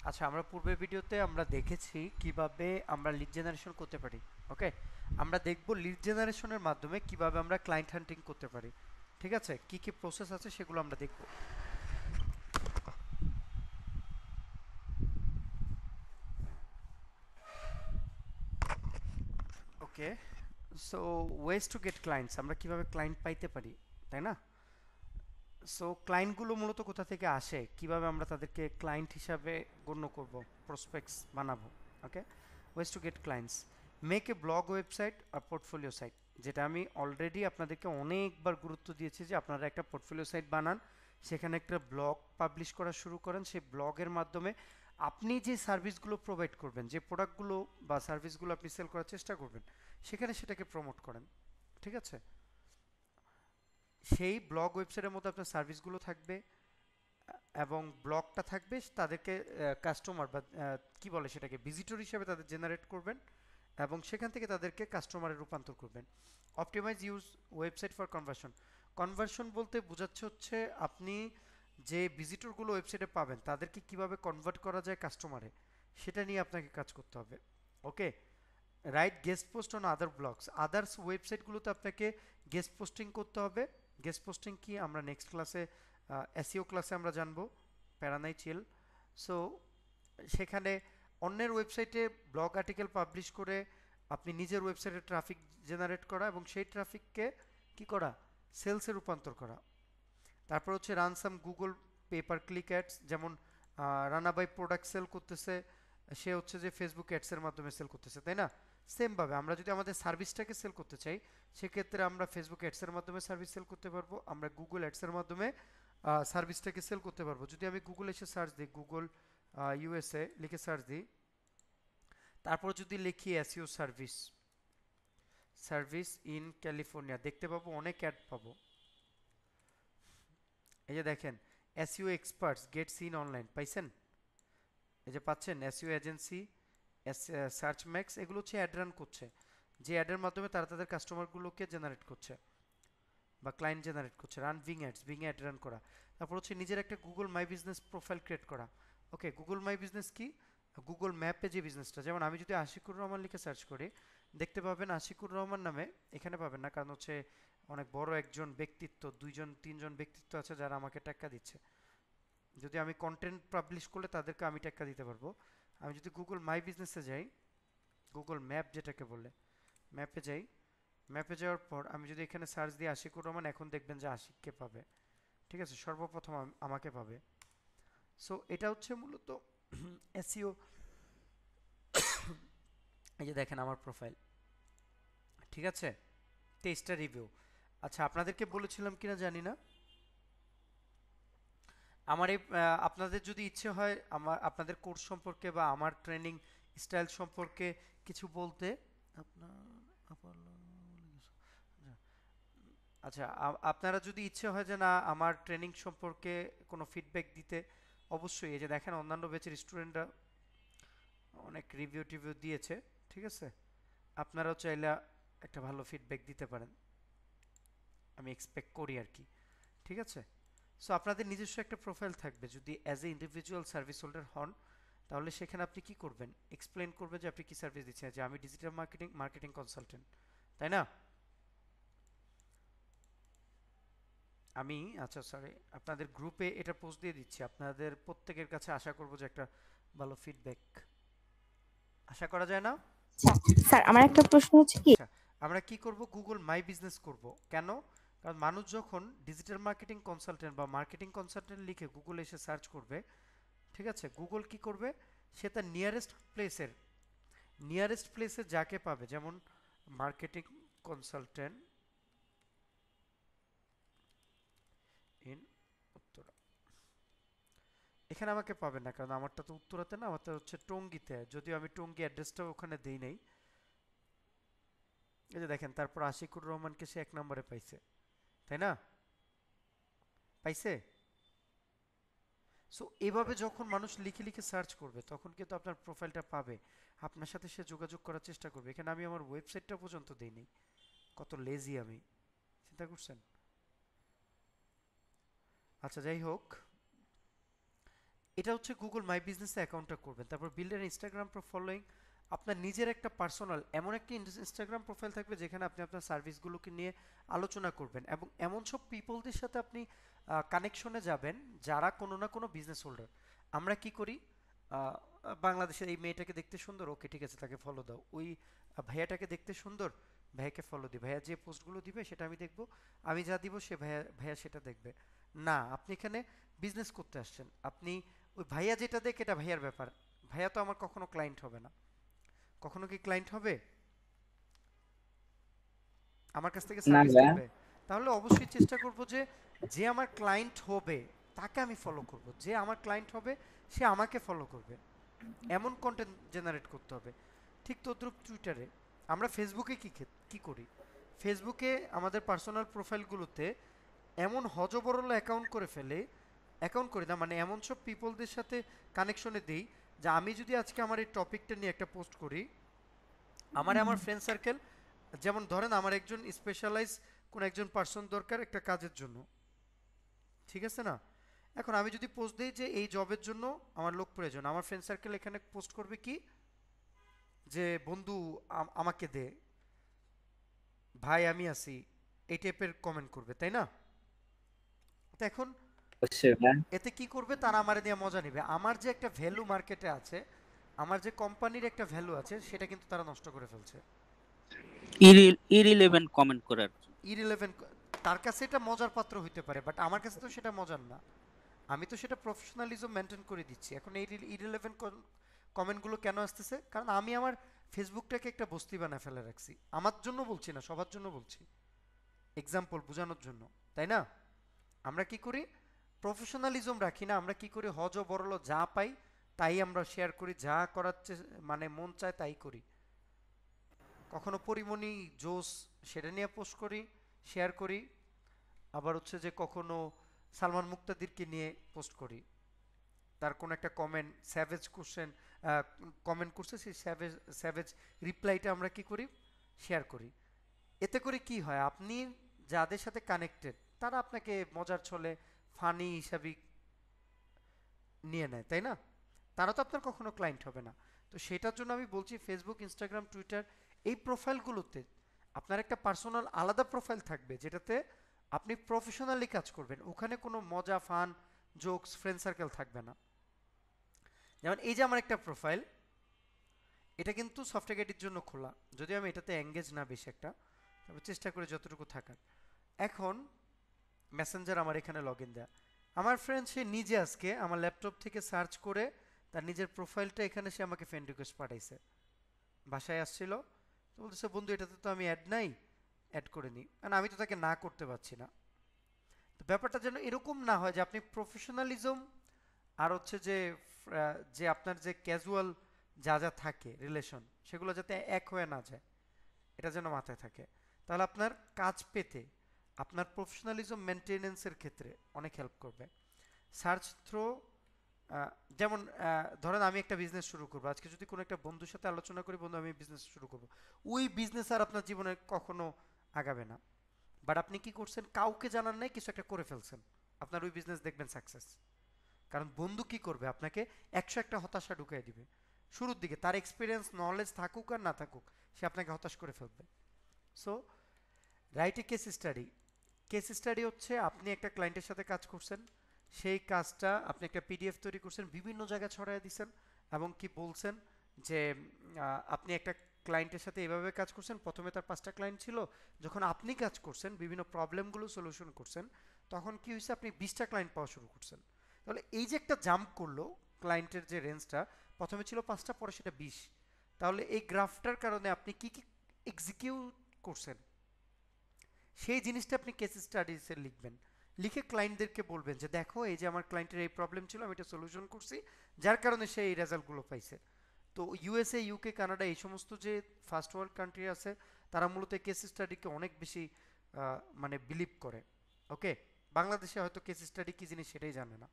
আচ্ছা, আমরা পূর্বের ভিডিওতে আমরা দেখেছি কিভাবে আমরা লিড জেনারেশন করতে পারি। ওকে, আমরা দেখব লিড জেনারেশনের মাধ্যমে কিভাবে আমরা ক্লায়েন্ট হান্টিং করতে পারি। ঠিক আছে, কি কি প্রসেস আছে সেগুলো আমরা দেখব। Okay, so ways to get clients, আমরা কিভাবে ক্লায়েন্ট পাইতে পারি, তাই না? সো ক্লায়েন্টগুলো মূলত কোথা থেকে আসে, কিভাবে আমরা তাদেরকে ক্লায়েন্ট হিসাবে গণ্য করব, প্রসপেক্টস বানাবো। Okay, ways to get clients, make a blog website আর পোর্টফোলিও সাইট, যেটা আমি অলরেডি আপনাদেরকে অনেকবার গুরুত্ব দিয়েছি যে আপনারা একটা পোর্টফোলিও সাইট বানান, সেখানে একটা ব্লগ পাবলিশ করা শুরু করেন। সেই ব্লগের মাধ্যমে আপনি যে সার্ভিসগুলো প্রোভাইড করবেন, যে প্রোডাক্টগুলো বা সার্ভিসগুলো আপনি সেল করার চেষ্টা করবেন, সেখানে সেটাকে প্রমোট করেন। ঠিক আছে, সেই ব্লগ ওয়েবসাইটের মধ্যে আপনার সার্ভিসগুলো থাকবে এবং ব্লগটা থাকবে, তাদেরকে কাস্টমার বা কি বলে সেটাকে ভিজিটর হিসেবে তাদের জেনারেট করবেন এবং সেখান থেকে তাদেরকে কাস্টমারে রূপান্তর করবেন। Optimize use website for conversion, conversion বলতে বোঝাচ্ছে হচ্ছে আপনি যে ভিজিটরগুলো ওয়েবসাইটে পাবেন তাদেরকে কিভাবে কনভার্ট করা যায় কাস্টমারে, সেটা নিয়ে আপনাকে কাজ করতে হবে। Okay, right guest post on other blogs, others ওয়েবসাইটগুলোতে আপনাকে গেস্ট পোস্টিং করতে হবে। গেস্ট পোস্টিং কি আমরা নেক্সট ক্লাসে, এসইও ক্লাসে আমরা জানবো, প্যারানাই চিল। সো সেখানে অন্যের ওয়েবসাইটে ব্লগ আর্টিকেল পাবলিশ করে আপনি নিজের ওয়েবসাইটে ট্রাফিক জেনারেট করা এবং সেই ট্রাফিককে কি করা, সেলসে রূপান্তর করা। তারপর হচ্ছে রান সাম গুগল পেপার ক্লিক অ্যাডস, যেমন রানাবাই প্রোডাক্ট সেল করতেছে, সে হচ্ছে যে ফেসবুক অ্যাডসের মাধ্যমে সেল করতেছে, তাই না? সেমভাবে আমরা যদি আমাদের সার্ভিসটাকে সেল করতে চাই, সেক্ষেত্রে আমরা ফেসবুক অ্যাডসের মাধ্যমে সার্ভিস সেল করতে পারবো, আমরা গুগল অ্যাডসের মাধ্যমে সার্ভিসটাকে সেল করতে পারবো। যদি আমি গুগল এসে সার্চ দিই, গুগল ইউএসএ লিখে সার্চ দিই, তারপর যদি লিখি SEO service, service in California, দেখতে পাবো অনেক অ্যাড পাবো। এই যে দেখেন, SEO experts get seen online, পাইছেন? এই যে পাচ্ছেন, এসইও এজেন্সি, সার্চ ম্যাক্স, এগুলো হচ্ছে অ্যাড রান করছে, যে অ্যাডের মাধ্যমে তারা তাদের কাস্টমারগুলোকে জেনারেট করছে বা ক্লায়েন্ট জেনারেট করছে। রান ভিং অ্যাডস, ভিং অ্যাড রান করা। তারপর হচ্ছে নিজের একটা Google my business profile create করা। ওকে, গুগল মাই বিজনেস কি? গুগল ম্যাপে যে বিজনেসটা, যেমন আমি যদি আশিকুর রহমান লিখে সার্চ করি, দেখতে পাবেন আশিকুর রহমান নামে, এখানে পাবেন না, কারণ হচ্ছে অনেক বড় একজন ব্যক্তিত্ব, দুইজন তিনজন ব্যক্তিত্ব আছে যারা আমাকে টাকা দিচ্ছে। যদি আমি কন্টেন্ট পাবলিশ করলে তাদেরকে আমি টাকা দিতে পারবো। আমি যদি গুগল মাই বিজনেসে যাই, গুগল ম্যাপ যেটাকে বলে, ম্যাপে যাই, ম্যাপে যাওয়ার পর আমি যদি এখানে সার্চ দিয়ে আশিকুর রহমান, এখন দেখবেন যে আশিককে পাবে। ঠিক আছে, সর্বপ্রথম আমাকে পাবে। সো এটা হচ্ছে মূলত এসইও। এই যে দেখেন আমার প্রোফাইল, ঠিক আছে, 23টা রিভিউ। আচ্ছা, আপনাদেরকে বলেছিলাম কিনা জানি না, আমার এই আপনাদের যদি ইচ্ছে হয় আমার আপনাদের কোর্স সম্পর্কে বা আমার ট্রেনিং স্টাইল সম্পর্কে কিছু বলতে, আপনার আচ্ছা, আপনারা যদি ইচ্ছে হয় যে না আমার ট্রেনিং সম্পর্কে কোনো ফিডব্যাক দিতে, অবশ্যই। এই যে দেখেন অন্যান্য ব্যাচের স্টুডেন্টরা অনেক রিভিউ টিভিউ দিয়েছে। ঠিক আছে, আপনারাও চাইলে একটা ভালো ফিডব্যাক দিতে পারেন, আমি এক্সপেক্ট করি আর কি। ঠিক আছে, সো আপনাদের নিজস্ব একটা প্রোফাইল থাকবে, যদি as a individual service holder হন, তাহলে সেখানে আপনি কি করবেন, এক্সপ্লেন করবেন যে আপনি কি সার্ভিস দিচ্ছেন, যে আমি ডিজিটাল মার্কেটিং মার্কেটিং কনসালটেন্ট, তাই না? আমি, আচ্ছা সরি, আপনাদের গ্রুপে এটা পোস্ট দিয়ে দিচ্ছি, আপনাদের প্রত্যেকের কাছে আশা করব যে একটা ভালো ফিডব্যাক আশা করা যায় না? আচ্ছা স্যার, আমার একটা প্রশ্ন হচ্ছে কি। আচ্ছা, আমরা কি করব, গুগল মাই বিজনেস করব। কেন? কারণ মানুষ যখন ডিজিটাল মার্কেটিং কনসালটেন্ট বা মার্কেটিং কনসালটেন্ট লিখে গুগলে এসে সার্চ করবে, ঠিক আছে, গুগল কি করবে, সে তার নিয়ারেস্ট প্লেসে যাকে পাবে, যেমন মার্কেটিং কনসালটেন্ট ইন উত্তরা, এখানে আমাকে পাবেন না, কারণ আমারটা তো উত্তরাতে না, আমারটা হচ্ছে টঙ্গীতে, যদিও আমি টঙ্গী অ্যাড্রেসটাও ওখানে দেই নাই। এই যে দেখেন, তারপর আশিকুর রহমানকে সে 1 নম্বরে পাইছে, তাই না? পাইছে। সো এভাবে যখন মানুষ লিখে লিখে সার্চ করবে, তখন কিন্তু আপনার প্রোফাইলটা পাবে, আপনার সাথে সে যোগাযোগ করার চেষ্টা করবে। এখানে আমি আমার ওয়েবসাইটটা পর্যন্ত দিইনি, কত লেজি আমি, চিন্তা করছেন? আচ্ছা, যাই হোক, এটা হচ্ছে গুগল মাই বিজনেস অ্যাকাউন্টটা করবেন, তারপর বিল্ড এন ইনস্টাগ্রাম ফলোয়িং। আপনার নিজের একটা পার্সোনাল এমন একটা ইনস্টাগ্রাম প্রোফাইল থাকবে যেখানে আপনি আপনার সার্ভিসগুলোকে নিয়ে আলোচনা করবেন, এবং এমন সব পিপলদের সাথে আপনি কানেকশনে যাবেন যারা কোনো না কোনো বিজনেস হোল্ডার। আমরা কি করি, আহ, বাংলাদেশের এই মেয়েটাকে দেখতে সুন্দর, ওকে ঠিক আছে তাকে ফলো দাও। ওই ভাইয়াটাকে দেখতে সুন্দর, ভাইয়াকে ফলো দিই, ভাইয়া যে পোস্টগুলো দিবে সেটা আমি দেখবো, আমি যা দিব সে ভাইয়া ভাইয়া সেটা দেখবে। না, আপনি এখানে বিজনেস করতে আসছেন, আপনি ওই ভাইয়া যেটা দেখ এটা ভাইয়ার ব্যাপার। ভাইয়া তো আমার কখনো ক্লায়েন্ট হবে না। কখনো কি ক্লায়েন্ট হবে? আমার কাছ থেকে না সার্ভিস ভাইয়া। নেবে? তাহলে অবশ্যই চেষ্টা করব যে যে আমার ক্লায়েন্ট হবে তাকে আমি ফলো করব, যে আমার ক্লায়েন্ট হবে সে আমাকে ফলো করবে, এমন কন্টেন্ট জেনারেট করতে হবে। ঠিক তদ্রুপ টুইটারে। আমরা ফেসবুকে কি করি, ফেসবুকে আমাদের পার্সোনাল প্রোফাইলগুলোতে এমন হজবরল অ্যাকাউন্ট করে ফেলে, অ্যাকাউন্ট করি না মানে এমন সব পিপলদের সাথে কানেকশনে দিই যে আমি যদি আজকে আমার এই টপিকটা নিয়ে একটা পোস্ট করি, আমার ফ্রেন্ড সার্কেল, যেমন ধরেন আমার একজন স্পেশালাইজ কোন একজন পার্সন দরকার একটা কাজের জন্য, ঠিক আছে না? এখন আমি যদি পোস্ট দিই যে এই জবের জন্য আমার লোক প্রয়োজন, আমার ফ্রেন্ড সার্কেল এখানে পোস্ট করবে কি, যে বন্ধু আমাকে দে, ভাই আমি আছি, এই টাইপের কমেন্ট করবে, তাই না? তো এখন অবশ্যই ভাইয়া। এতে কি করবে, তারা আমার দিয়ে মজা নেবে, আমার যে একটা ভ্যালু মার্কেটে আছে, আমার যে কোম্পানির একটা ভ্যালু আছে সেটা কিন্তু তারা নষ্ট করে ফেলছে। ইরিলেভেন্ট কমেন্ট করার জন্য। ইরিলেভেন্ট, তার কাছে এটা মজার পাত্র হইতে পারে, বাট আমার কাছে তো সেটা মজার না। আমি তো সেটা প্রফেশনালিজম মেনটেন করে দিচ্ছি। এখন এই ইরিলেভেন্ট কমেন্টগুলো কেন আসতেছে, কারণ আমি আমার ফেসবুকটাকে একটা বস্তি বানায় ফেলে রাখছি। আমার জন্য বলছি না, সবার জন্য বলছি, এক্সাম্পল বোঝানোর জন্য, তাই না? আমরা কি করি, প্রফেশনালিজম রাখি না, আমরা কি করি, হজ বরল যা পাই তাই আমরা শেয়ার করি, যা করার মানে মন চায় তাই করি। কখনো পরিমণি জোস সেটা নিয়ে পোস্ট করি, শেয়ার করি, আবার হচ্ছে যে কখনো সালমান মুক্তাদিরকে নিয়ে পোস্ট করি, তার কোনো একটা কমেন্ট স্যাভেজ কোশ্চেন কমেন্ট করছে, সেই স্যাভেজ স্যাভেজ রিপ্লাইটা আমরা কি করি, শেয়ার করি। এতে করে কি হয়, আপনি যাদের সাথে কানেক্টেড তারা আপনাকে মজার ছলে ফানি হিসাবে নিয়ে নেয়, তাই না? তারা তো আপনার কখনো ক্লায়েন্ট হবে না। তো সেটার জন্য আমি বলছি ফেসবুক, ইনস্টাগ্রাম, টুইটার এই প্রোফাইলগুলোতে আপনার একটা পার্সোনাল আলাদা প্রোফাইল থাকবে যেটাতে আপনি প্রফেশনালি কাজ করবেন, ওখানে কোনো মজা ফান জোকস ফ্রেন্ড সার্কেল থাকবে না। যেমন এই যে আমার একটা প্রোফাইল, এটা কিন্তু সফটওয়্যার গাইডের জন্য খোলা, যদিও আমি এটাতে এঙ্গেজ না বেশি একটা, তবে চেষ্টা করি যতটুকু থাকার। এখন মেসেঞ্জার আমার এখানে লগ ইন দেয়া, আমার ফ্রেন্ড সে নিজে আজকে আমার ল্যাপটপ থেকে সার্চ করে তার নিজের প্রোফাইলটা এখানে সে আমাকে ফ্রেন্ড রিকোয়েস্ট পাঠাইছে, বাসায় আসছিল, তো বলতেছে বন্ধু এটাতে তো আমি অ্যাড নাই, অ্যাড করে নিই, কারণ আমি তো তাকে না করতে পারছি না। তো ব্যাপারটা যেন এরকম না হয় যে আপনি প্রফেশনালিজম আর হচ্ছে যে যে আপনার যে ক্যাজুয়াল যা যা থাকে রিলেশন সেগুলো যাতে এক হয়ে না যায়, এটা যেন মাথায় থাকে। তাহলে আপনার কাজ পেতে আপনার প্রফেশনালিজম মেনটেনেন্সের ক্ষেত্রে অনেক হেল্প করবে। সার্চ থ্রো, যেমন ধরেন আমি একটা বিজনেস শুরু করবো আজকে, যদি কোনো একটা বন্ধুর সাথে আলোচনা করি বন্ধু আমি বিজনেস শুরু করবো, ওই বিজনেস আর আপনার জীবনে কখনো আগাবে না। বাট আপনি কি করছেন, কাউকে জানার নাই কিছু একটা করে ফেলছেন, আপনার ওই বিজনেস দেখবেন সাকসেস। কারণ বন্ধু কি করবে, আপনাকে 101টা হতাশা ঢুকিয়ে দিবে শুরুর দিকে, তার এক্সপিরিয়েন্স নলেজ থাকুক আর না থাকুক সে আপনাকে হতাশ করে ফেলবে। So write a case study. Case study হচ্ছে আপনি একটা ক্লায়েন্টের সাথে কাজ করছেন, সেই কাজটা আপনি একটা পিডিএফ তৈরি করছেন, বিভিন্ন জায়গায় ছড়াই দিচ্ছেন, এবং কি বলছেন যে আপনি একটা ক্লায়েন্টের সাথে এভাবে কাজ করছেন, প্রথমে তার 5টা ক্লায়েন্ট ছিল, যখন আপনি কাজ করছেন বিভিন্ন প্রবলেমগুলো সলিউশন করছেন, তখন কি হয়েছে, আপনি 20টা ক্লায়েন্ট পাওয়া শুরু করছেন। তাহলে এই যে একটা জাম্প করলো ক্লায়েন্টের যে রেঞ্জটা, প্রথমে ছিল 5টা পরে সেটা 20, তাহলে এই গ্রাফটার কারণে আপনি কি কি এক্সিকিউট করছেন সেই জিনিসটা আপনি কেস স্টাডিজে লিখবেন, লিখে ক্লায়েন্টদেরকে বলবেন যে দেখো এই যে আমার ক্লায়েন্টের এই প্রবলেম ছিল আমি এটা সলিউশন করছি, যার কারণে সে এই রেজাল্টগুলো পাইছে। তো ইউএসএ, ইউকে, কানাডা এই সমস্ত যে ফার্স্ট ওয়ার্ল্ড কান্ট্রি আছে তারা মূলত কেস স্টাডিকে অনেক বেশি মানে বিলিভ করে। ওকে, বাংলাদেশে হয়তো কেস স্টাডি কি জিনিস সেটাই জানে না।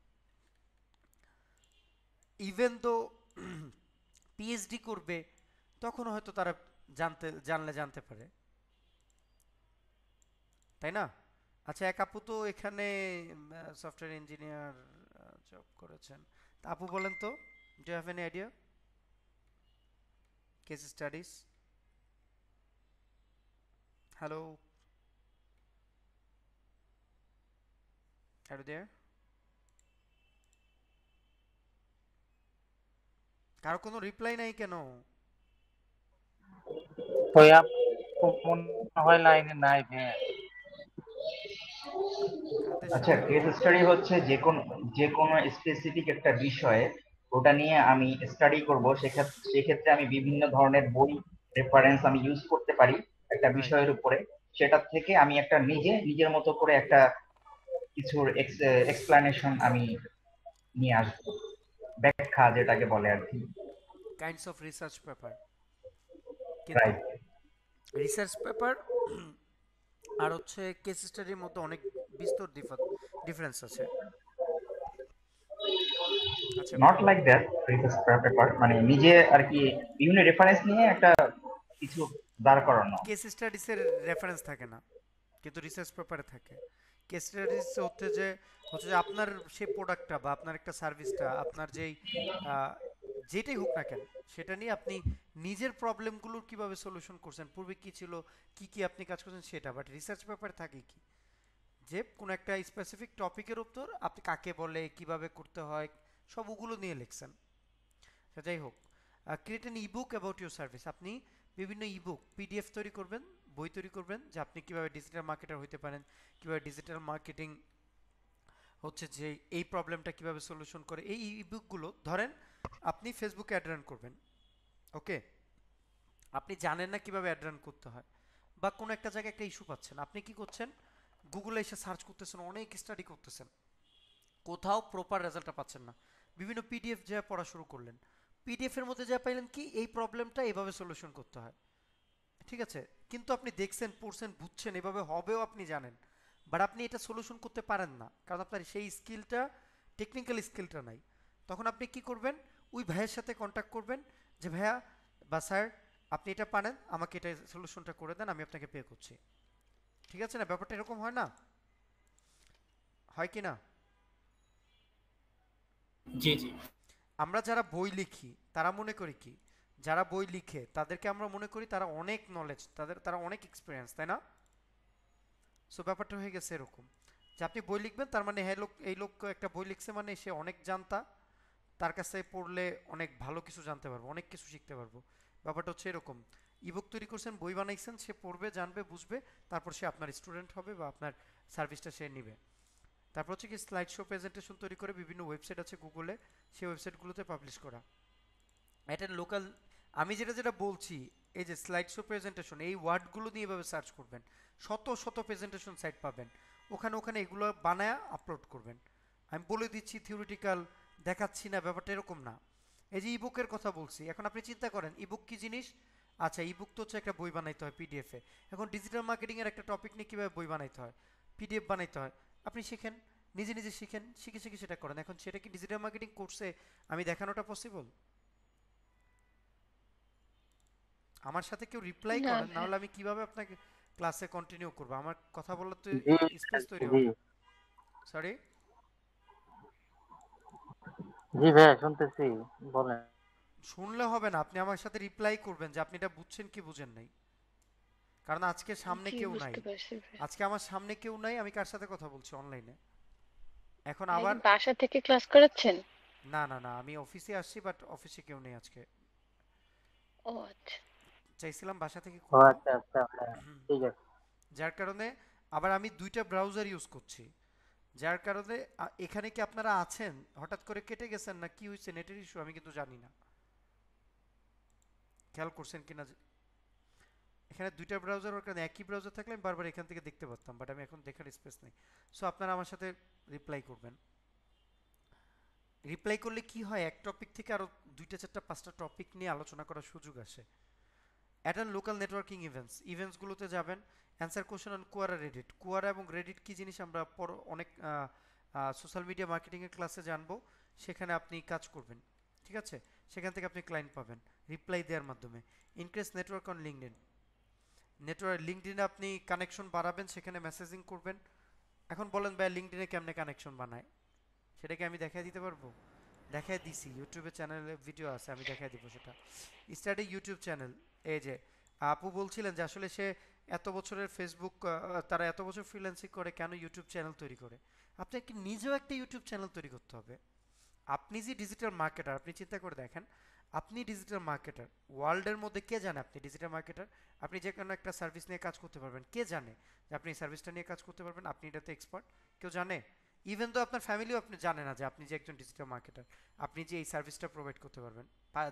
ইভেন তো পিএইচডি করবে তখন হয়তো তারা জানতে পারে, তাই না? আচ্ছা, এক আপু তো এখানে সফটওয়্যার ইঞ্জিনিয়ার জব করেছেন, আপু বলেন তো, do have any idea? Case studies. Hello, are there? কারো কোনো রিপ্লাই নাই কেন? ভাইয়া মনে হয় লাইনে নাই ভাইয়া। কাদের আচ্ছা, সাথে কেস কথা? স্টাডি হচ্ছে যে কোনো স্পেসিফিক একটা বিষয়ে ওটা নিয়ে আমি স্টাডি করব, সেক্ষেত্রে আমি বিভিন্ন ধরনের বই রেফারেন্স আমি ইউজ করতে পারি একটা রাইট। বিষয়ের উপরে। সেটা থেকে আমি একটা নিজের মতো করে একটা কিছুর এক্সপ্লানেশন আমি নিয়ে আসবো, ব্যাখ্যা যেটাকে বলে আর কি। Kinds of research paper. কিন্তু রাইট। রিসার্চ পেপার আর হচ্ছে কেস স্টাডির মধ্যে অনেক বিস্তর ডিফারেন্স আছে। আচ্ছা, not like that. Research paper মানে নিজে আর কি বিভিন্ন রেফারেন্স নিয়ে একটা কিছু দাঁড় করানো। কেস স্টাডিজের রেফারেন্স থাকে না, কিন্তু রিসার্চ পেপারে থাকে। কেস স্টাডিজ হচ্ছে যে আপনার সেই প্রোডাক্টটা বা আপনার একটা সার্ভিসটা, আপনার যেই আহ, যেটাই হোক না কেন, সেটা নিয়ে আপনি নিজের প্রবলেমগুলোর কিভাবে সলিউশন করছেন, পূর্বে কি ছিল, কি কি আপনি কাজ করছেন সেটা। বাট রিসার্চ পেপারে থাকে কি, যে কোনো একটা স্পেসিফিক টপিকের উপর আপনি কাকে বলে, কিভাবে করতে হয়, সব ওগুলো নিয়ে লিখছেন। আচ্ছা, যাই হোক, create an ebook about your service. আপনি বিভিন্ন ইবুক পিডিএফ তৈরি করবেন, বই তৈরি করবেন, যে আপনি কিভাবে ডিজিটাল মার্কেটার হইতে পারেন, কিভাবে ডিজিটাল মার্কেটিং হচ্ছে যে এই প্রবলেমটা কিভাবে সলিউশন করে। এই ইবুকগুলো ধরেন আপনি ফেসবুকে অ্যাড রান করবেন, ওকে? আপনি জানেন না কিভাবে অ্যাড রান করতে হয়, বা কোনো একটা জায়গায় একটা ইস্যু পাচ্ছেন, আপনি কি করছেন, গুগলে এসে সার্চ করতেছেন, অনেক স্টাডি করতেছেন, কোথাও প্রপার রেজাল্টটা পাচ্ছেন না, বিভিন্ন পিডিএফ যা পড়া শুরু করলেন, পিডিএফ এর মধ্যে যা পাইলেন কি এই প্রবলেমটা এভাবে সলিউশন করতে হয়, ঠিক আছে? কিন্তু আপনি দেখছেন, পড়ছেন, বুঝছেন, এভাবে হবেও আপনি জানেন, বাট আপনি এটা সলিউশন করতে পারেন না, কারণ আপনার সেই স্কিলটা, টেকনিক্যাল স্কিলটা নাই। তখন আপনি কি করবেন, ওই ভাইয়ের সাথে কন্ট্যাক্ট করবেন, যে ভাইয়া বা স্যার, আপনি এটা পারেন, আমাকে এটা সলিউশনটা করে দেন, আমি আপনাকে পে করছি। ঠিক আছে না? ব্যাপারটা এরকম হয় না? হয় কি না? জি জি। আমরা যারা বই লিখি তারা মনে করি কি, যারা বই লিখে তাদেরকে আমরা মনে করি তারা অনেক নলেজ, তারা অনেক এক্সপিরিয়েন্স, তাই না? সো ব্যাপারটা হয়ে গেছে এরকম, যে আপনি বই লিখবেন তার মানে হ্যাঁ, এই লোক একটা বই লিখছে মানে সে অনেক জানতা, তার কাছে পড়লে অনেক ভালো কিছু জানতে পারবো, অনেক কিছু শিখতে পারবো। ব্যাপারটা হচ্ছে এরকম, ইবুক তৈরি করছেন, বই বানাইছেন, সে পড়বে, জানবে, বুঝবে, তারপর সে আপনার স্টুডেন্ট হবে বা আপনার সার্ভিসটা সে নিবে। তারপর হচ্ছে কি, স্লাইড শো প্রেজেন্টেশন তৈরি করে বিভিন্ন ওয়েবসাইট আছে গুগলে, সেই ওয়েবসাইটগুলোতে পাবলিশ করা। এটা লোকাল, আমি যেটা যেটা বলছি, এই যে স্লাইড শো প্রেজেন্টেশন, এই ওয়ার্ডগুলো নিয়ে এভাবে সার্চ করবেন, শত শত প্রেজেন্টেশন সাইট পাবেন, ওখানে ওখানে এগুলো বানায় আপলোড করবেন। আমি বলে দিচ্ছি, থিওরিটিক্যাল দেখাচ্ছি না, ব্যাপারটা এরকম না। এই যে ইবুকের কথা বলছি, এখন আপনি চিন্তা করেন ইবুক কি জিনিস। আচ্ছা, ইবুক তো হচ্ছে একটা বই বানাইতে হয় পিডিএফে। এখন ডিজিটাল মার্কেটিংয়ের একটা টপিক নিয়ে কীভাবে বই বানাইতে হয়, পিডিএফ বানাইতে হয়, আপনি শিখেন, নিজে নিজে শিখেন, শিখে শিখে সেটা করেন। এখন সেটা কি ডিজিটাল মার্কেটিং কোর্সে আমি দেখানোটা পসিবল? আমার সাথে কেউ রিপ্লাই না করেন, না ভাইয়া। হলে আমি কিভাবে আপনাকে ক্লাসে কন্টিনিউ করবো, আমার কথা বলার তো জি স্পেস তৈরি জি হবে না। সরি। জি ভাইয়া শুনতেছি, বলেন। শুনলে হবে না, আপনি আমার সাথে রিপ্লাই করবেন যে আপনি এটা বুঝছেন কি বুঝেন নাই। কারণ আজকে সামনে জি, কেউ নাই, বুঝতে পারছি ভাইয়া। আজকে আমার সামনে কেউ নাই, আমি কার সাথে কথা বলছি অনলাইনে এখন ভাই আবার। কি বাসা থেকে ক্লাস করাচ্ছেন? না না না, আমি অফিসে আসছি, বাট অফিসে কেউ নেই আজকে। ও আচ্ছা। চাইছিলাম বাসা থেকে ও করব, আচ্ছা আচ্ছা ভাইয়া, ঠিক আছে। যার কারণে আবার আমি দুইটা ব্রাউজার ইউজ করছি, যার কারণে এখানে কি আপনারা আছেন, হঠাৎ করে কেটে গেছেন না কি হয়েছে, নেটের ইস্যু আমি কিন্তু জানি না, খেয়াল করছেন কিনা এখানে দুইটা ব্রাউজার, ওর কারণে একই ব্রাউজার থাকলে আমি বারবার এখান থেকে দেখতে পারতাম, বাট আমি এখন দেখার স্পেস নেই। সো আপনারা আমার সাথে রিপ্লাই করবেন। রিপ্লাই করলে কি হয়, এক টপিক থেকে আরো দুইটা চারটা পাঁচটা টপিক নিয়ে আলোচনা করার সুযোগ আসে। অ্যাটেন্ড লোকাল নেটওয়ার্কিং ইভেন্টসগুলোতে যাবেন, অ্যান্সার কোশ্চেন অন কুয়ারা রেডিট। কুয়ারা এবং রেডিট কি জিনিস আমরা অনেক সোশ্যাল মিডিয়া মার্কেটিংয়ের ক্লাসে জানবো, সেখানে আপনি কাজ করবেন, ঠিক আছে? সেখান থেকে আপনি ক্লায়েন্ট পাবেন রিপ্লাই দেওয়ার মাধ্যমে। Increase network on LinkedIn. লিঙ্কডইনে আপনি কানেকশন বাড়াবেন, সেখানে মেসেজিং করবেন। এখন বলেন ভাই, লিঙ্কডইনে কেমনে কানেকশন বানায়, সেটা কি আমি দেখাই দিতে পারবো? দেখাই দিছি, ইউটিউবে চ্যানেলে ভিডিও আছে, আমি দেখাই দিব সেটা। স্টাডি ইউটিউব চ্যানেল, এই যে আপু বলছিলেন যে আসলে সে এত বছরের ফেসবুক, তারা এত বছর ফ্রিল্যান্সিং করে কেন ইউটিউব চ্যানেল তৈরি করে। আপনাকে নিজেও একটা ইউটিউব চ্যানেল তৈরি করতে হবে। আপনি যে ডিজিটাল মার্কেটার, আপনি চিন্তা করে দেখেন, আপনি ডিজিটাল মার্কেটার, ওয়ার্ল্ডের মধ্যে কে জানে আপনি ডিজিটাল মার্কেটার। আপনি যে কোনো একটা সার্ভিস নিয়ে কাজ করতে পারবেন, কে জানে যে আপনি এই সার্ভিসটা নিয়ে কাজ করতে পারবেন, আপনি এটাতে এক্সপার্ট? কেউ জানে? ইভেন তো আপনার ফ্যামিলিও আপনি জানে না যে আপনি যে একজন ডিজিটাল মার্কেটার, আপনি যে এই সার্ভিসটা প্রোভাইড করতে পারবেন।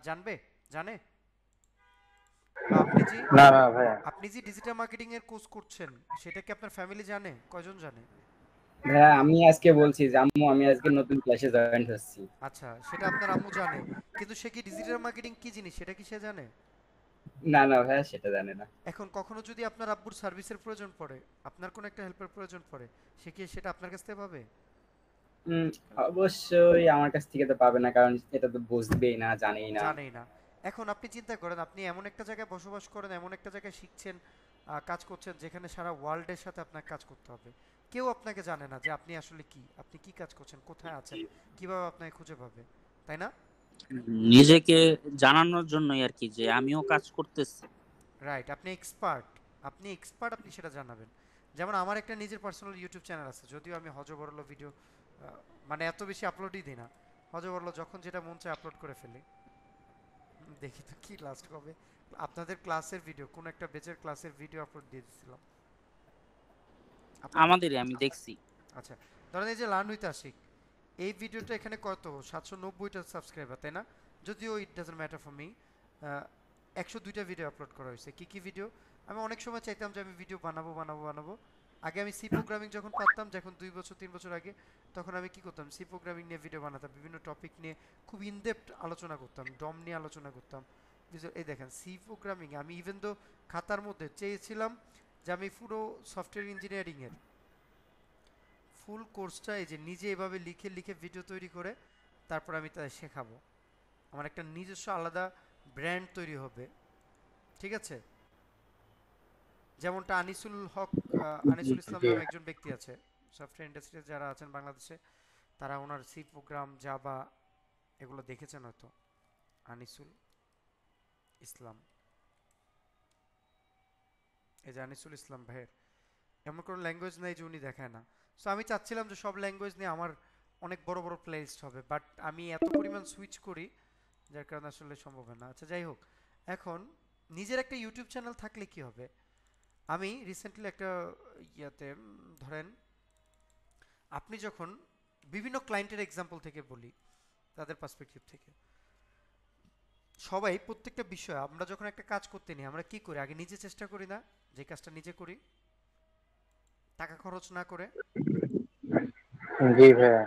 জানবে? জানে? বা আপনি যে না না ভাইয়া। আপনি যে ডিজিটাল মার্কেটিং এর কোর্স করছেন, সেটা কি আপনার ফ্যামিলি জানে? কয়জন জানে? ভাইয়া আমি আজকে বলছি যে আম্মু আমি আজকে নতুন ক্লাসে জয়েন হচ্ছি। আচ্ছা, সেটা আপনার আম্মু জানে, কিন্তু সে কি ডিজিটাল মার্কেটিং কি জিনিস সেটা কি সে জানে? না না ভাইয়া সেটা জানে না। এখন কখনো যদি আপনার আব্বুর সার্ভিসের প্রয়োজন পড়ে, আপনার কোনো একটা হেল্পের প্রয়োজন পড়ে, সে কি সেটা আপনার কাছ থেকে পাবে? উম, অবশ্যই আমার কাছ থেকে তো পাবে না, কারণ এটা তো বুঝবেই না, জানেই না। জানেই না। এখন আপনি চিন্তা করেন, আপনি এমন একটা জায়গায় বসবাস করেন, এমন একটা জায়গায় শিখছেন, কাজ করছেন, যেখানে সারা ওয়ার্ল্ডের সাথে আপনার কাজ করতে হবে। কেউ আপনাকে জানে না যে আপনি আসলে কি, আপনি কি কাজ করছেন, কোথায় আছেন, কিভাবে আপনাকে খুঁজে পাবে, তাই না? নিজেকে জানানোর জন্যই আর কি, যে আমিও কাজ করতেছি। রাইট, আপনি এক্সপার্ট, আপনি এক্সপার্ট, আপনি সেটা জানাবেন। যেমন আমার একটা নিজের পার্সোনাল ইউটিউব চ্যানেল আছে, যদিও আমি হজবরল ভিডিও মানে এত বেশি আপলোডই দিই না। হজবরল যখন যেটা মন চায় আপলোড করে ফেলি। দেখি তো কি লাস্ট কবে আপনাদের ক্লাসের ভিডিও, কোন একটা বেচের ক্লাসের ভিডিও আপলোড দিয়ে দিয়েছিলাম আপনাদের। আমাদেরই, আমি দেখছি। আচ্ছা, ধরেন এই যে লার্ন উইথ আশিক, এই ভিডিওটা এখানে কত 790টা সাবস্ক্রাইবার, তাই না? যদিও it doesn't matter for me. 102টা ভিডিও আপলোড করা হয়েছে। কি কি ভিডিও? আমি অনেক সময় চাইতাম যে আমি ভিডিও বানাবো বানাবো বানাবো। আগে আমি সি প্রোগ্রামিং যখন পারতাম, যখন 2 বছর 3 বছর আগে, তখন আমি কি করতাম, সি প্রোগ্রামিং নিয়ে ভিডিও বানাতাম, বিভিন্ন টপিক নিয়ে খুব ইনডেপথ আলোচনা করতাম, ডম নিয়ে আলোচনা করতাম। এই দেখেন সি প্রোগ্রামিং আমি ইভেন তো খাতার মধ্যে চেয়েছিলাম যে আমি পুরো সফটওয়্যার ইঞ্জিনিয়ারিংয়ের ফুল কোর্সটা এই যে নিজে এভাবে লিখে লিখে ভিডিও তৈরি করে তারপর আমি তাদের শেখাবো। আমার একটা নিজস্ব আলাদা ব্র্যান্ড তৈরি হবে, ঠিক আছে? যেমনটা আনিসুল হক, আনিসুল ইসলাম নামে একজন ব্যক্তি আছে, সফটওয়্যার ইন্ডাস্ট্রিতে যারা আছেন বাংলাদেশে, তারা ওনার সি প্রোগ্রাম, জাভা এগুলো দেখেছেন হয়তো। আনিসুল ইসলাম, এই যে আনিসুল ইসলাম ভাইয়ের এমন কোনো ল্যাঙ্গুয়েজ নাই যে উনি দেখায় না। সো আমি চাচ্ছিলাম যে সব ল্যাঙ্গুয়েজ নিয়ে আমার অনেক বড় বড় প্লেলিস্ট হবে, বাট আমি এত পরিমাণ সুইচ করি যার কারণে আসলে সম্ভব হয় না। আচ্ছা যাই হোক, এখন নিজের একটা ইউটিউব চ্যানেল থাকলে কি হবে? আমি রিসেন্টলি একটা ইয়াতে ধরেন, আপনি যখন বিভিন্ন ক্লায়েন্টের এক্সাম্পল থেকে বলি, তাদের পার্সপেক্টিভ থেকে, সবাই প্রত্যেকটা বিষয় আমরা যখন একটা কাজ করতে নিই আমরা কি করি, আগে নিজে চেষ্টা করি না যে কাজটা নিজে করি, টাকা খরচ না করে? জি ভাইয়া।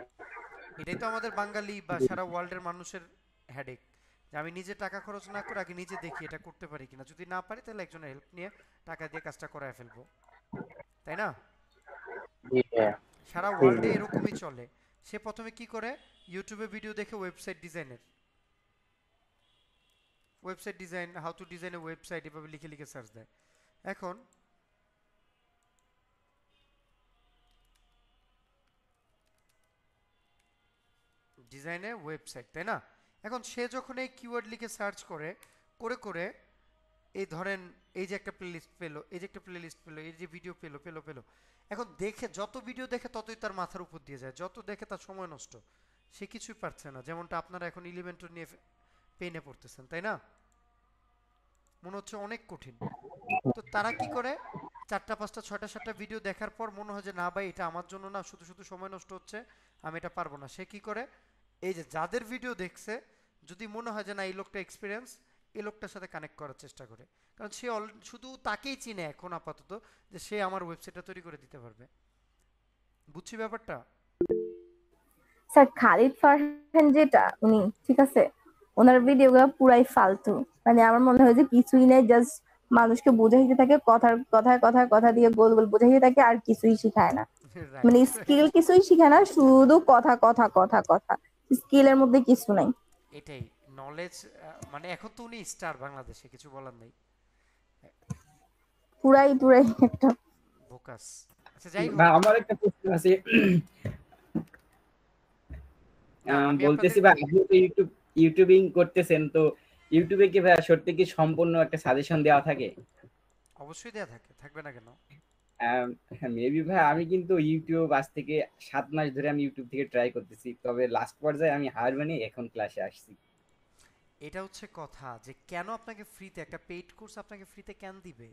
এটাই তো আমাদের বাঙালি বা সারা ওয়ার্ল্ডের মানুষের হেডেক, যে আমি নিজে টাকা খরচ না করে আগে নিজে দেখি এটা করতে পারি কিনা, যদি না পারি তাহলে একজনের হেল্প নিয়ে টাকা দিয়ে কাজটা করায় ফেলবো, তাই না? জি ভাইয়া। সারা ওয়ার্ল্ডে এরকমই চলে। সে প্রথমে কি করে, ইউটিউবে ভিডিও দেখে ওয়েবসাইট ডিজাইনের, website design, how to design A website, এভাবে লিখে লিখে সার্চ দেয়। এখন ডিজাইনে ওয়েবসাইট, তাই না? এখন সে যখন এই কিওয়ার্ড লিখে সার্চ করে করে করে এই ধরেন এই যে একটা প্লেলিস্ট পেলো, এই যে একটা প্লেলিস্ট পেলো, এই যে ভিডিও পেলো পেলো পেলো, এখন দেখে যত ভিডিও দেখে ততই তার মাথার উপর দিয়ে যায়, যত দেখে তার সময় নষ্ট, সে কিছুই পারছে না। যেমনটা আপনারা এখন এলিমেন্টর নিয়ে পেনে পড়তেছেন, তাই না? মনে হচ্ছে অনেক কঠিন। তো তারা কি করে, 4টা 5টা 6টা 7টা ভিডিও দেখার পর মনে হয় যে না ভাই এটা আমার জন্য না, শুধু শুধু সময় নষ্ট হচ্ছে, আমি এটা পারবো না। সে কি করে, এই যে যাদের ভিডিও দেখছে, যদি মনে হয় যে না এই লোকটা এক্সপিরিয়েন্স, এই লোকটার সাথে কানেক্ট করার চেষ্টা করে, কারণ সে শুধু তাকেই চিনে এখন আপাতত, যে সে আমার ওয়েবসাইটটা তৈরি করে দিতে পারবে। বুঝছি ব্যাপারটা? স্যার খালিদ ফারহান যেটা উনি, ঠিক আছে, ওনার ভিডিওগুলো পুরাই ফালতু। মানে আমার মনে হয় যে কিছুই নেই, জাস্ট মানুষকে বোঝাইতে থাকে, কথার কথায় কথায় কথা দিয়ে গোল গোল বোঝাইতে থাকে, আর কিছুই শিখায় না। মানে রাইট স্কিল রাইট, কিছুই শিখায় না, শুধু কথা কথা কথা কথা, স্কিলের মধ্যে কিছু নাই। এটাই নলেজ। মানে এখন তো উনি স্টার বাংলাদেশে, কিছু বলার নেই, পুরাই পুরাই একটা। বোকাস। আচ্ছা যাই না হোক, আমার একটা প্রশ্ন আছে। না, আমি বলতেছি আপনাদের ভাই, আপনি তো ইউটিউবিং করতেছেন, তো ইউটিউবে কি ভাই সত্যি কি সম্পূর্ণ একটা সাজেশন দেওয়া থাকে? অবশ্যই দেয়া থাকে, থাকবে না কেন? মেবি ভাই, আমি কিন্তু ইউটিউব আজ থেকে 7 মাস ধরে আমি ইউটিউব থেকে ট্রাই করতেছি, তবে লাস্ট পর্যায়ে আমি হার মানিয়ে এখন ক্লাসে আসছি। এটা হচ্ছে কথা যে কেন আপনাকে ফ্রিতে একটা পেইড কোর্স আপনাকে ফ্রিতে কেন দিবে?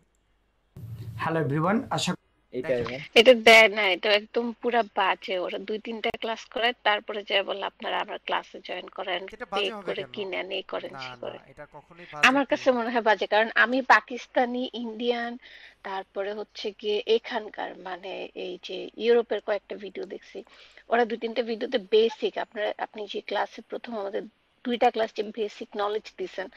হ্যালো এভরিওয়ান, আশা এইটাই দেখেন, ভাই। এটা দেয় না, এটা একদম পুরা বাজে। ওরা 2-3টা ক্লাস করায়, তারপরে যায় বলে আপনারা আমার ক্লাসে জয়েন করেন, এটা পে বাজে হবে করে কেন? কিনেন, এই করেন না সে না, করেন। এটা কখনোই বাজে আমার কোনো। কাছে মনে হয় বাজে, কারণ আমি পাকিস্তানি, ইন্ডিয়ান, তারপরে হচ্ছে গিয়ে এখানকার মানে এই যে ইউরোপের কয়েকটা ভিডিও দেখছি। ওরা 2-3টা ভিডিওতে বেসিক, আপনি যে ক্লাসে প্রথম আমাদের 2টা ক্লাস যে বেসিক নলেজ দিছেন,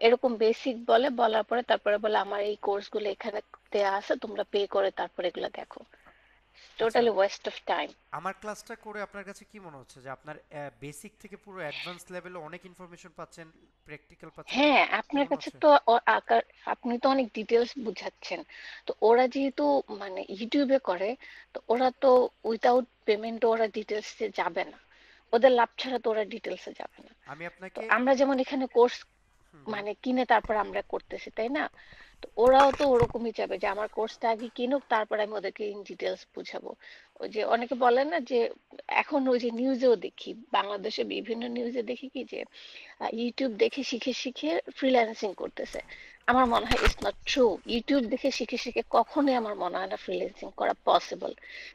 এরকম বেসিক বলার পরে তারপরে বলে আমার এই কোর্স গুলো এখানে দেয়া আছে, তোমরা পে করে তারপরে এগুলো দেখো। আচ্ছা, টোটালি ওয়েস্ট অফ টাইম। আমার ক্লাসটা করে আপনার কাছে কি মনে হচ্ছে যে আপনার বেসিক থেকে পুরো অ্যাডভান্স লেভেলে অনেক ইনফরমেশন পাচ্ছেন, প্র্যাকটিক্যাল পাচ্ছেন? হ্যাঁ, কি আপনার মনে কাছে হচ্ছে? তো আকার, আপনি তো অনেক ডিটেলস বুঝাচ্ছেন। তো ওরা যেহেতু মানে ইউটিউবে করে, তো ওরা তো উইদাউট পেমেন্ট ওরা ডিটেলসে যাবে না। ওদের লাভ ছাড়া তো ওরা ডিটেলসে যাবে না। আমি তো আপনাকে আমরা যেমন এখানে কোর্স হুম হুম, মানে কিনে তারপর আমরা করতেছি, তাই না? তো ওরাও তো ওরকমই চাবে যে আমার কোর্সটা আগে কিনুক, তারপর আমি ওদেরকে ইন ডিটেলস বুঝাবো। ওই যে অনেকে বলেন না যে, এখন ওই যে নিউজেও দেখি, বাংলাদেশে বিভিন্ন নিউজে দেখি কি যে ইউটিউব দেখে শিখে শিখে ফ্রিল্যান্সিং করতেছে। আমার মনে হয় ইটস নট ট্রু। ইউটিউব দেখে শিখে শিখে কখনোই আমার মনে হয় না ফ্রিল্যান্সিং করা পসিবল।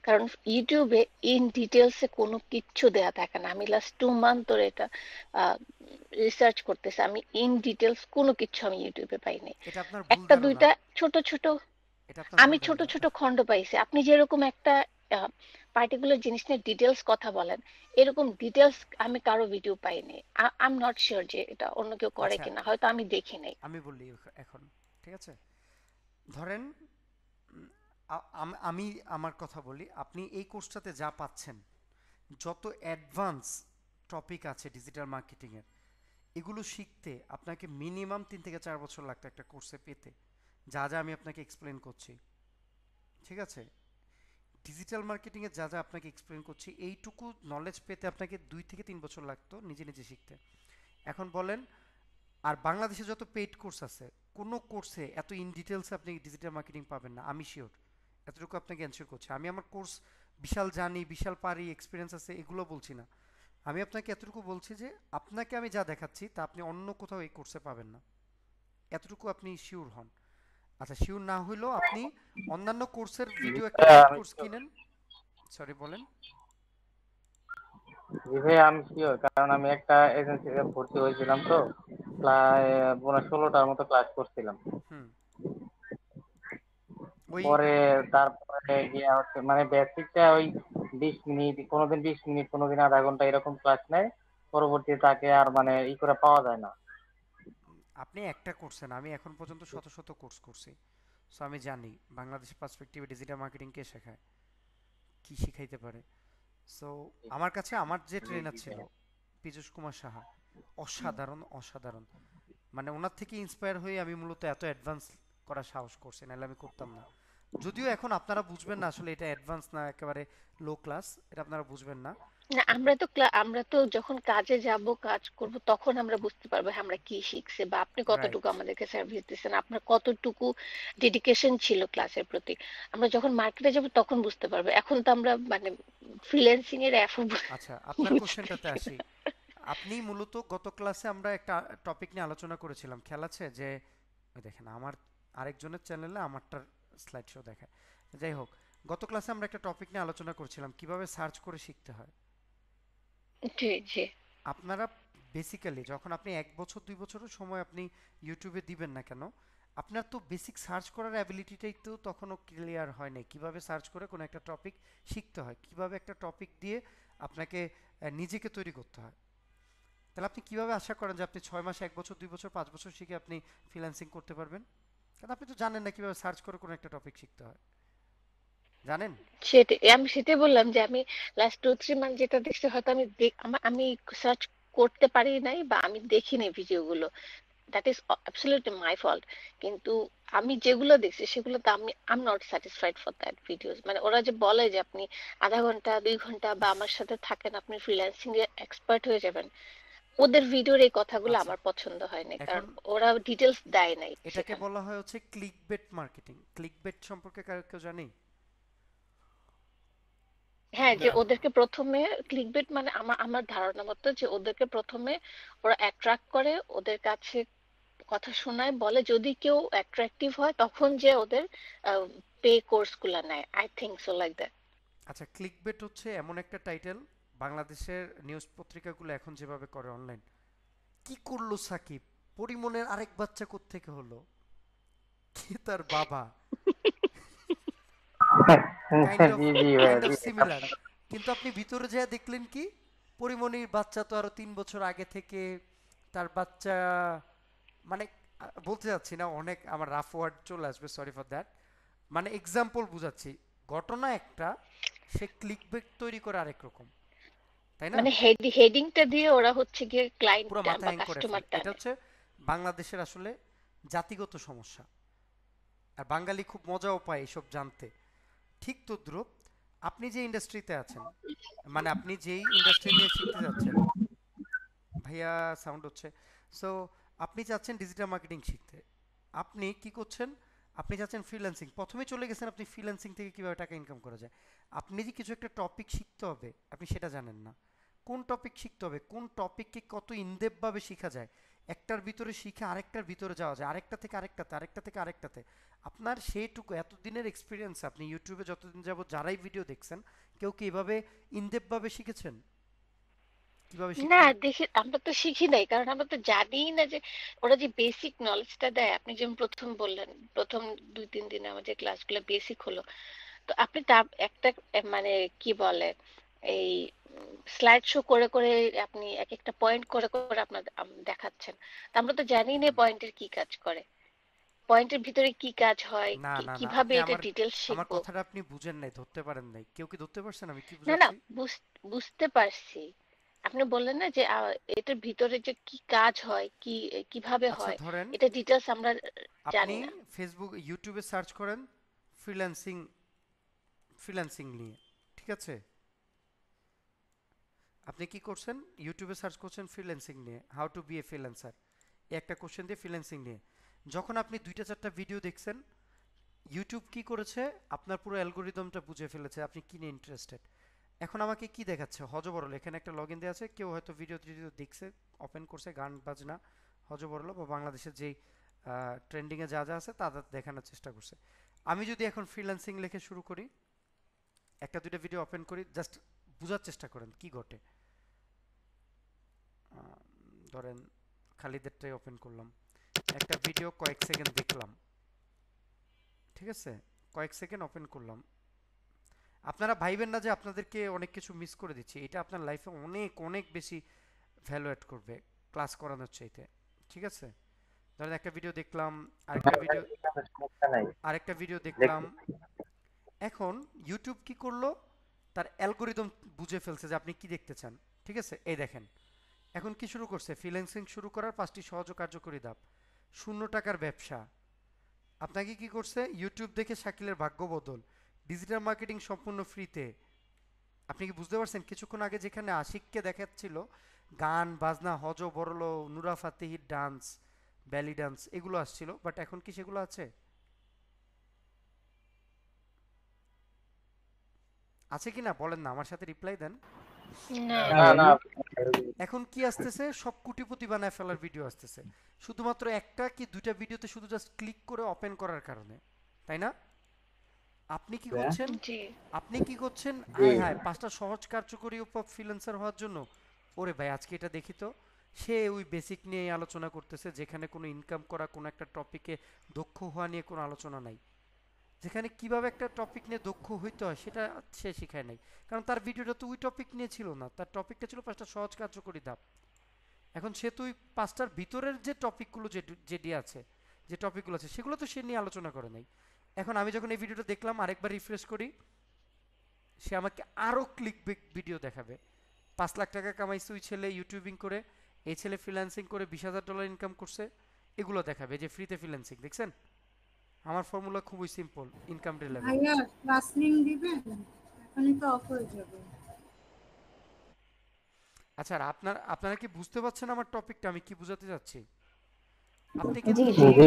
কারণ ইউটিউবে ইন ডিটেলসে কোনো কিচ্ছু দেয়া থাকে না। আমি লাস্ট 2 মান্থ ধরে এটা রিসার্চ করতেছি, আমি ইন ডিটেলস কোনো কিছু আমি ইউটিউবে পাইনি। এটা আপনার ভুল একটা ধারণা, দুইটা ছোট ছোট এটা আপনার আমি ভুল ছোট ধারণা। ছোট খণ্ড পাইছি। আপনি যেরকম একটা পার্টিকুলার জিনিস নিয়ে ডিটেলস কথা বলেন, এরকম ডিটেলস আমি কারো ভিডিও পাইনি। আই এম নট শিওর যে এটা অন্য কেউ করে আচ্ছা, কিনা, হয়তো আমি দেখি নাই। আমি বললি এখন, ঠিক আছে? ধরেন আমি আমার কথা বলি, আপনি এই কোর্সটাতে যা পাচ্ছেন, যত অ্যাডভান্স টপিক আছে ডিজিটাল মার্কেটিংয়ের, এগুলো শিখতে আপনাকে মিনিমাম 3 থেকে 4 বছর লাগতো একটা কোর্সে পেতে, যা যা আমি আপনাকে এক্সপ্লেন করছি, ঠিক আছে? ডিজিটাল মার্কেটিংয়ে যা যা আপনাকে এক্সপ্লেন করছি, এইটুকু নলেজ পেতে আপনাকে 2 থেকে 3 বছর লাগতো নিজে নিজে শিখতে। এখন বলেন, আর বাংলাদেশে যত পেইড কোর্স আছে, কোনো কোর্সে এত ইন ডিটেলসে আপনি ডিজিটাল মার্কেটিং পাবেন না, আমি শিওর। এতটুকু আপনাকে অ্যানসার করছি। আমি আমার কোর্স বিশাল জানি, বিশাল পারি, এক্সপিরিয়েন্স আছে, এগুলো বলছি না। আমি আপনাকে এতটুকু বলছি যে আপনাকে আমি যা দেখাচ্ছি তা আপনি অন্য কোথাও এই কোর্সে পাবেন না, এতটুকু আপনি শিওর হন। আচ্ছা, শিওর না হইলেও আপনি অন্যান্য কোর্সের ভিডিও, একটা হ্যাঁ, পেইড আমি কোর্স কিনেন। সরি, বলেন। জি ভাই, আমি শিওর, কারণ আমি একটা এজেন্সিতে ভর্তি হয়েছিলাম, তো প্রায় 16টার মতো ক্লাস করছিলাম। হুম, ওই পরে তারপরে গিয়ে হচ্ছে মানে বেসিকটা ওই 20 মিনিট, কোনোদিন 20 মিনিট, কোনোদিন আধা ঘন্টা এরকম ক্লাস নেয়। পরবর্তীতে তাকে আর মানে করে পাওয়া যায় না। আপনি একটা করছেন, আমি এখন পর্যন্ত শত শত কোর্স করছি। সো আমি জানি বাংলাদেশের পার্সপেক্টিভে ডিজিটাল মার্কেটিং কে শেখায়, কি শিখাইতে পারে। সো আমার কাছে আমার যে ট্রেনার ছিল পীযূষ কুমার সাহা, অসাধারণ অসাধারণ, মানে ওনার থেকে ইন্সপায়ার হয়ে আমি মূলত এত অ্যাডভান্স করার সাহস করছি, নাহলে আমি করতাম না। যদিও এখন আপনারা বুঝবেন না আসলে এটা অ্যাডভান্স না একেবারে লো ক্লাস, এটা আপনারা বুঝবেন না। না, আমরা তো যখন কাজে যাব, কাজ করব, তখন আমরা বুঝতে পারবো হ্যাঁ, আমরা কি শিখছি বা আপনি কতটুকু রাইট। আমাদেরকে সার্ভিস দিচ্ছেন, আপনার কতটুকু ডেডিকেশন ছিল ক্লাসের প্রতি। আমরা যখন মার্কেটে যাব তখন বুঝতে পারবো। এখন তো আমরা মানে ফ্রিল্যান্সিং এর এফও আচ্ছা, আপনার কোশ্চেনটাতে বুঝতেছি না। আসি। আপনি মূলত গত ক্লাসে আমরা একটা টপিক নিয়ে আলোচনা করেছিলাম, খেয়াল আছে? যে ওই দেখেন আমার আরেকজনের চ্যানেলে আমারটার স্লাইড শো দেখায়। যাই হোক, গত ক্লাসে আমরা একটা টপিক নিয়ে আলোচনা করেছিলাম কিভাবে সার্চ করে শিখতে হয়। জি জি। আপনারা বেসিক্যালি যখন আপনি 1 বছর 2 বছরও সময় আপনি ইউটিউবে দিবেন না কেন, আপনার তো বেসিক সার্চ করার অ্যাবিলিটিটাই তো তখনও ক্লিয়ার হয় নাই, কিভাবে সার্চ করে কোনো একটা টপিক শিখতে হয়, কিভাবে একটা টপিক দিয়ে আপনাকে নিজেকে তৈরি করতে হয়। তাহলে আপনি কিভাবে আশা করেন যে আপনি 6 মাস, 1 বছর 2 বছর 5 বছর শিখে আপনি ফ্রিল্যান্সিং করতে পারবেন? কারণ আপনি তো জানেন না কিভাবে সার্চ করে কোনো একটা টপিক শিখতে হয়, জানেন? সেটাই, আমি সেটাই বললাম যে আমি লাস্ট 2-3 মান্থ যেটা দেখছি, হয়তো আমি আমি সার্চ করতে পারি নাই বা আমি দেখিনি ভিডিওগুলো। That is absolutely my fault. কিন্তু আমি যেগুলো দেখছি সেগুলোতে আমি I am not satisfied for that videos. মানে ওরা যে বলে যে আপনি আধা ঘন্টা 2 ঘন্টা বা আমার সাথে থাকেন আপনি ফ্রিল্যান্সিং এ এক্সপার্ট হয়ে যাবেন, ওদের ভিডিওর এই কথাগুলো আচ্ছা, আমার পছন্দ হয়নি, এখন কারণ ওরা ডিটেলস দেয় নাই এটাকে সেখানে। বলা হয় হচ্ছে ক্লিকবেট মার্কেটিং। ক্লিকবেট সম্পর্কে কেউ জানে? হ্যাঁ, যে ওদেরকে প্রথমে ক্লিকবেট মানে আমার আমার ধারণা মতো যে ওদেরকে প্রথমে ওরা অ্যাট্রাক্ট করে, ওদের কাছে কথা শোনায়, বলে যদি কেউ অ্যাট্রাকটিভ হয় তখন যে ওদের পে কোর্স গুলা নেয়। I think so like that. আচ্ছা, ক্লিকবেট হচ্ছে এমন একটা টাইটেল, বাংলাদেশের নিউজ পত্রিকাগুলো এখন যেভাবে করে অনলাইন, কি করলো সাকিব, পরিমনের আরেক বাচ্চা কোত্থেকে হলো, কি তার বাবা, কাইন্ড অফ জি জি ভাই কাইন্ড অফ জি। সিমিলার। কিন্তু আপনি ভিতরে যেয়ে দেখলেন কি, পরিমনির বাচ্চা তো আরো 3 বছর আগে থেকে তার বাচ্চা, মানে বলতে যাচ্ছি না, অনেক আমার রাফ ওয়ার্ড চলে আসবে, সরি ফর দ্যাট। মানে এক্সাম্পল বুঝাচ্ছি, ঘটনা একটা, সে ক্লিকবেট তৈরি করে আরেক রকম, তাই না? মানে হেডিংটা দিয়ে ওরা হচ্ছে গিয়ে ক্লায়েন্ট পুরো মাথা বা হ্যাং করে কাস্টমার ফেলে। এটা টানে। হচ্ছে বাংলাদেশের আসলে জাতিগত সমস্যা, আর বাঙালি খুব মজাও পায় এসব জানতে। ঠিক তদ্রুপ আপনি যে ইন্ডাস্ট্রিতে আছেন, মানে আপনি যেই ইন্ডাস্ট্রি নিয়ে শিখতে যাচ্ছেন, ভাইয়া সাউন্ড হচ্ছে, সো আপনি চাচ্ছেন ডিজিটাল মার্কেটিং শিখতে, আপনি কি করছেন, আপনি চাচ্ছেন ফ্রিল্যান্সিং, প্রথমে চলে গেছেন আপনি ফ্রিল্যান্সিং থেকে কিভাবে টাকা ইনকাম করা যায়। আপনি যে কিছু একটা টপিক শিখতে হবে আপনি সেটা জানেন না, কোন টপিক শিখতে হবে, কোন টপিককে কত ইনডেপথ ভাবে শেখা যায়, একটার ভিতরে শিখে আরেকটার ভিতরে যাওয়া যায়, আরেকটা থেকে আরেকটাতে, আরেকটা থেকে আরেকটাতে। আপনার সেইটুকু এতদিনের এক্সপিরিয়েন্স, আপনি ইউটিউবে যতদিন যাবত যারাই ভিডিও দেখছেন, কেউ কি এভাবে ইনডেপথ ভাবে শিখেছেন কিভাবে না, শিখতে হয়? দেখি আমরা তো শিখি নাই, কারণ আমরা তো জানিই না যে ওরা যে বেসিক নলেজটা দেয়। আপনি যেমন প্রথম বললেন প্রথম 2-3 দিনে আমাদের ক্লাসগুলো বেসিক হলো, তো আপনি তার একটা মানে কি বলে এই স্লাইড শো করে করে আপনি এক একটা পয়েন্ট করে করে আপনার দেখাচ্ছেন। তা আমরা তো জানি না পয়েন্টের কি কাজ করে, পয়েন্টের ভিতরে কি কাজ হয়, না না না, কিভাবে আপনি এটা আমার ডিটেলস আমার শিখবো। কথাটা আপনি বুঝেন নাই, ধরতে পারেন নাই। কেউ কি ধরতে পারছেন আমি কি না না, বুঝাচ্ছি? বুঝতে পারছি। আপনি বললেন না যে এটার ভিতরে যে কি কাজ হয়, কিভাবে আচ্ছা, হয়, ধরেন এটা ডিটেলস আমরা আপনি জানি না। ফেসবুক ইউটিউবে সার্চ করেন ফ্রিল্যান্সিং, ফ্রিল্যান্সিং নিয়ে, ঠিক আছে? আপনি কি করছেন, ইউটিউবে সার্চ করছেন ফ্রিল্যান্সিং নিয়ে, how to be a freelancer, একটা কোশ্চেন দিয়ে ফ্রিল্যান্সিং নিয়ে। যখন আপনি 2টা 4টা ভিডিও দেখছেন, ইউটিউব কি করেছে, আপনার পুরো অ্যালগোরিদমটা বুঝে ফেলেছে আপনি কি নিয়ে ইন্টারেস্টেড। এখন আমাকে কি দেখাচ্ছে, হজবরল, এখানে একটা লগ ইন দেওয়া আছে, কেউ হয়তো ভিডিও টিডিও দেখছে, ওপেন করছে, গান বাজনা হজবরল বা বাংলাদেশের যেই ট্রেন্ডিংয়ে যা যা আছে তা তা দেখানোর চেষ্টা করছে। আমি যদি এখন ফ্রিল্যান্সিং লেখে শুরু করি, 1-2টা ভিডিও ওপেন করি, জাস্ট বোঝার চেষ্টা করেন কি ঘটে। ধরেন খালিদেরটাই ওপেন করলাম, একটা ভিডিও কয়েক সেকেন্ড দেখলাম, ঠিক আছে, কয়েক সেকেন্ড ওপেন করলাম। আপনারা ভাইবেন না যে আপনাদেরকে অনেক কিছু মিস করে দিচ্ছি, এটা আপনার লাইফে অনেক অনেক বেশি ভ্যালু অ্যাড করবে ক্লাস করানোর চাইতে, ঠিক আছে? ধরেন একটা ভিডিও দেখলাম, আরেকটা হ্যাঁ ভাই ভিডিও, ঠিক আছে, সমস্যা নাই। আরেকটা ভিডিও দেখলাম। দেখি। এখন ইউটিউব কি করলো, তার অ্যালগোরিদম বুঝে ফেলছে যে আপনি কি দেখতে চান, ঠিক আছে? এই দেখেন, এখন কি শুরু করছে, ফ্রিল্যান্সিং শুরু করার 5টি সহজ ও কার্যকরী ধাপ, 0 টাকার ব্যবসা। আপনাকে কি করছে, ইউটিউব দেখে শাকিলের ভাগ্য বদল, ডিজিটাল মার্কেটিং সম্পূর্ণ ফ্রিতে। আপনি কি বুঝতে পারছেন, কিছুক্ষণ আগে যেখানে আশিককে দেখাচ্ছিল গান বাজনা হজ বরল নুরা ফাতেহির ডান্স, ব্যালি ডান্স, এগুলো আসছিল, বাট এখন কি সেগুলো আছে? আছে কি না বলেন না, আমার সাথে রিপ্লাই দেন। না। না না ভাই। না। এখন কি আসতেছে, সব কুটিপতি বানায় ফেলার ভিডিও আসতেছে, শুধুমাত্র একটা কি 2টা ভিডিওতে শুধু জাস্ট ক্লিক করে ওপেন করার কারণে, তাই না? আপনি কি হ্যাঁ। করছেন, জি। আপনি কি করছেন, জি। হায় হায় 5টা সহজ কার্যকরী উপায় ফ্রিল্যান্সার হওয়ার জন্য। ওরে ভাই আজকে এটা দেখি তো, সে ওই বেসিক নিয়ে আলোচনা করতেছে, যেখানে কোনো ইনকাম করা, কোনো একটা টপিকে দক্ষ হওয়া নিয়ে কোনো আলোচনা নাই, যেখানে কিভাবে একটা টপিক নিয়ে দক্ষ হইতে হয় সেটা সে শেখায় নাই, কারণ তার ভিডিওটা তো ওই টপিক নিয়ে ছিল না, তার টপিকটা ছিল 5টা সহজ কার্যকরী ধাপ। এখন সে তো ওই 5টার ভিতরের যে টপিকগুলো যেটি আছে, যে টপিকগুলো আছে সেগুলো তো সে নিয়ে আলোচনা করে নাই। এখন আমি যখন এই ভিডিওটা দেখলাম, আরেকবার রিফ্রেশ করি, সে আমাকে আরো ক্লিক ভিডিও দেখাবে, 5 লাখ টাকা কামাইছে ওই ছেলে ইউটিউবিং করে, এই ছেলে ফ্রিল্যান্সিং করে $20,000 ইনকাম করছে, এগুলো দেখাবে। এই যে ফ্রিতে ফ্রিল্যান্সিং দেখছেন, আমার ফর্মুলা খুবই সিম্পল, ইনকাম লেভেল। ভাইয়া ক্লাস লিংক দিবেন? এখনই তো অফ হয়ে যাবে। আচ্ছা, আর আপনারা কি বুঝতে পারছেন আমার টপিকটা আমি কি বোঝাতে যাচ্ছি? আপনি জি কিন্তু জি জি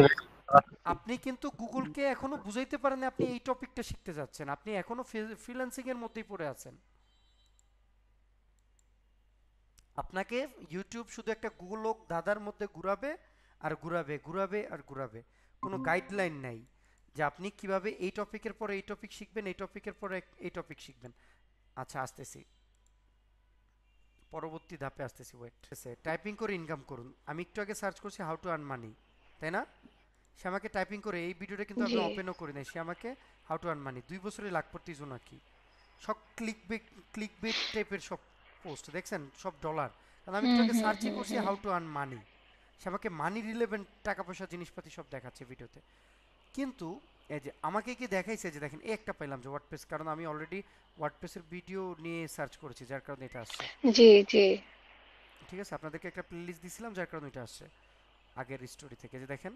আপনি কিন্তু গুগলকে এখনো বুঝাইতে পারেন না আপনি এই টপিকটা শিখতে যাচ্ছেন, আপনি এখনো ফ্রিল্যান্সিং এর মধ্যেই পড়ে আছেন। আপনাকে ইউটিউব শুধু একটা গোলক দাদার মধ্যে ঘুরাবে আর ঘুরাবে, ঘুরাবে আর ঘুরাবে, কোনো গাইডলাইন নাই যে আপনি কিভাবে এই টপিকের পরে এই টপিক শিখবেন, এই টপিকের পরে এই টপিক শিখবেন। আচ্ছা, আসতেছি, পরবর্তী ধাপে আসতেছি, ওয়েট। টাইপিং করে ইনকাম করুন। আমি একটু আগে সার্চ করছি হাউ টু আর্ন মানি, তাই না? সে আমাকে টাইপিং করে, এই ভিডিওটা কিন্তু আমি জি ওপেনও করি নাই, সে আমাকে হাউ টু আর্ন মানি 2 বছরে লাখপতি জোনাকি সব ক্লিক বেট টাইপের সব পোস্ট দেখছেন, সব ডলার। কারণ আমি একটু আগে সার্চই করছি হাউ টু আর্ন মানি, সে আমাকে মানি রিলেভেন্ট টাকা পয়সা জিনিসপাতি সব দেখাচ্ছে ভিডিওতে। কিন্তু এই যে আমাকে কি দেখাইছে, যে দেখেন এই একটা পাইলাম যে ওয়ার্ডপ্রেস, কারণ আমি অলরেডি ওয়ার্ডপ্রেসের ভিডিও নিয়ে সার্চ করেছি যার কারণে এটা আসছে। জি জি ঠিক আছে, আপনাদেরকে একটা প্লেলিস্ট দিছিলাম যার কারণে এটা আসছে আগের স্টোরি থেকে, যে দেখেন।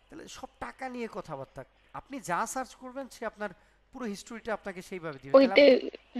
তাহলে সব টাকা নিয়ে কথাবার্তা, আপনি যা সার্চ করবেন সে আপনার পুরো হিস্টোরিটা আপনাকে সেইভাবে দিবে। তাহলে ওইটাই,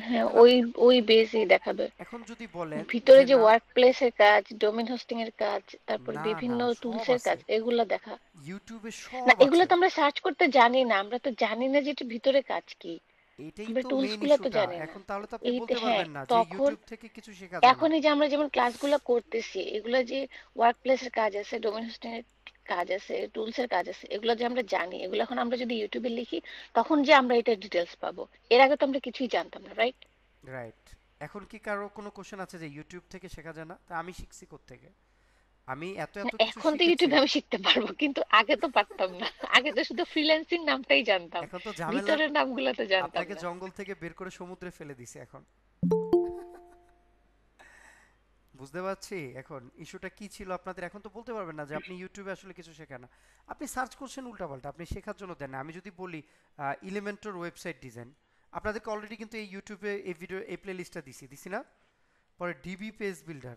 হ্যাঁ তাহলে ওই ওই বেসই দেখাবে। এখন যদি বলেন ভিতরে যে যে না, ওয়ার্ক প্লেসের কাজ, ডোমেন হোস্টিং এর কাজ, তারপর না না বিভিন্ন সব টুলসের আছে, কাজ, এগুলো দেখা। ইউটিউবে না, সব এগুলো আছে। তো আমরা সার্চ করতে জানি না, আমরা তো জানি না যে এটা ভিতরে কাজ কি, এটাই আমরা তো টুলস মেইন গুলো তো ইস্যুটা। জানি না। এখন তাহলে তো আপনি এই বলতে হ্যাঁ, পারবেন না যে তখন ইউটিউব থেকে কিছু শেখা যায় না। এখন এই যে আমরা যেমন ক্লাসগুলো করতেছি, এগুলো যে ওয়ার্ক প্লেসের কাজ আছে, ডোমেন হোস্টিং এর কাজ আছে, টুলস এর কাজ আছে, এগুলো যে আমরা জানি, এগুলো এখন আমরা যদি ইউটিউবে লিখি তখন যে আমরা এটা ডিটেলস পাবো। এর আগে তো আমরা কিছুই জানতাম না, রাইট? রাইট। এখন কি কারো কোনো কোশ্চেন আছে যে ইউটিউব থেকে শেখা যায় না? তা আমি শিখছি কোত্থেকে? আমি এত এত কিছু এখন তো শিখেছি। ইউটিউবে আমি শিখতে পারবো, কিন্তু আগে তো পারতাম না। আগে তো শুধু ফ্রিল্যান্সিং নামটাই জানতাম, এখন তো ঝামেলা, ভিতরের নামগুলো তো জানতাম আপনাকে না। জঙ্গল থেকে বের করে সমুদ্রে ফেলে দিছে এখন। বুঝতে পারছি এখন ইস্যুটা কি ছিল আপনাদের। এখন তো বলতে পারবেন না যে আপনি ইউটিউবে আসলে কিছু শেখেন না, আপনি সার্চ করছেন উল্টাপাল্টা, আপনি শেখার জন্য দেন না। আমি যদি বলি ইলিমেন্টর ওয়েবসাইট ডিজাইন, আপনাদেরকে অলরেডি কিন্তু এই ইউটিউবে এই ভিডিও এই প্লেলিস্টটা দিছি না? পরে DB page builder,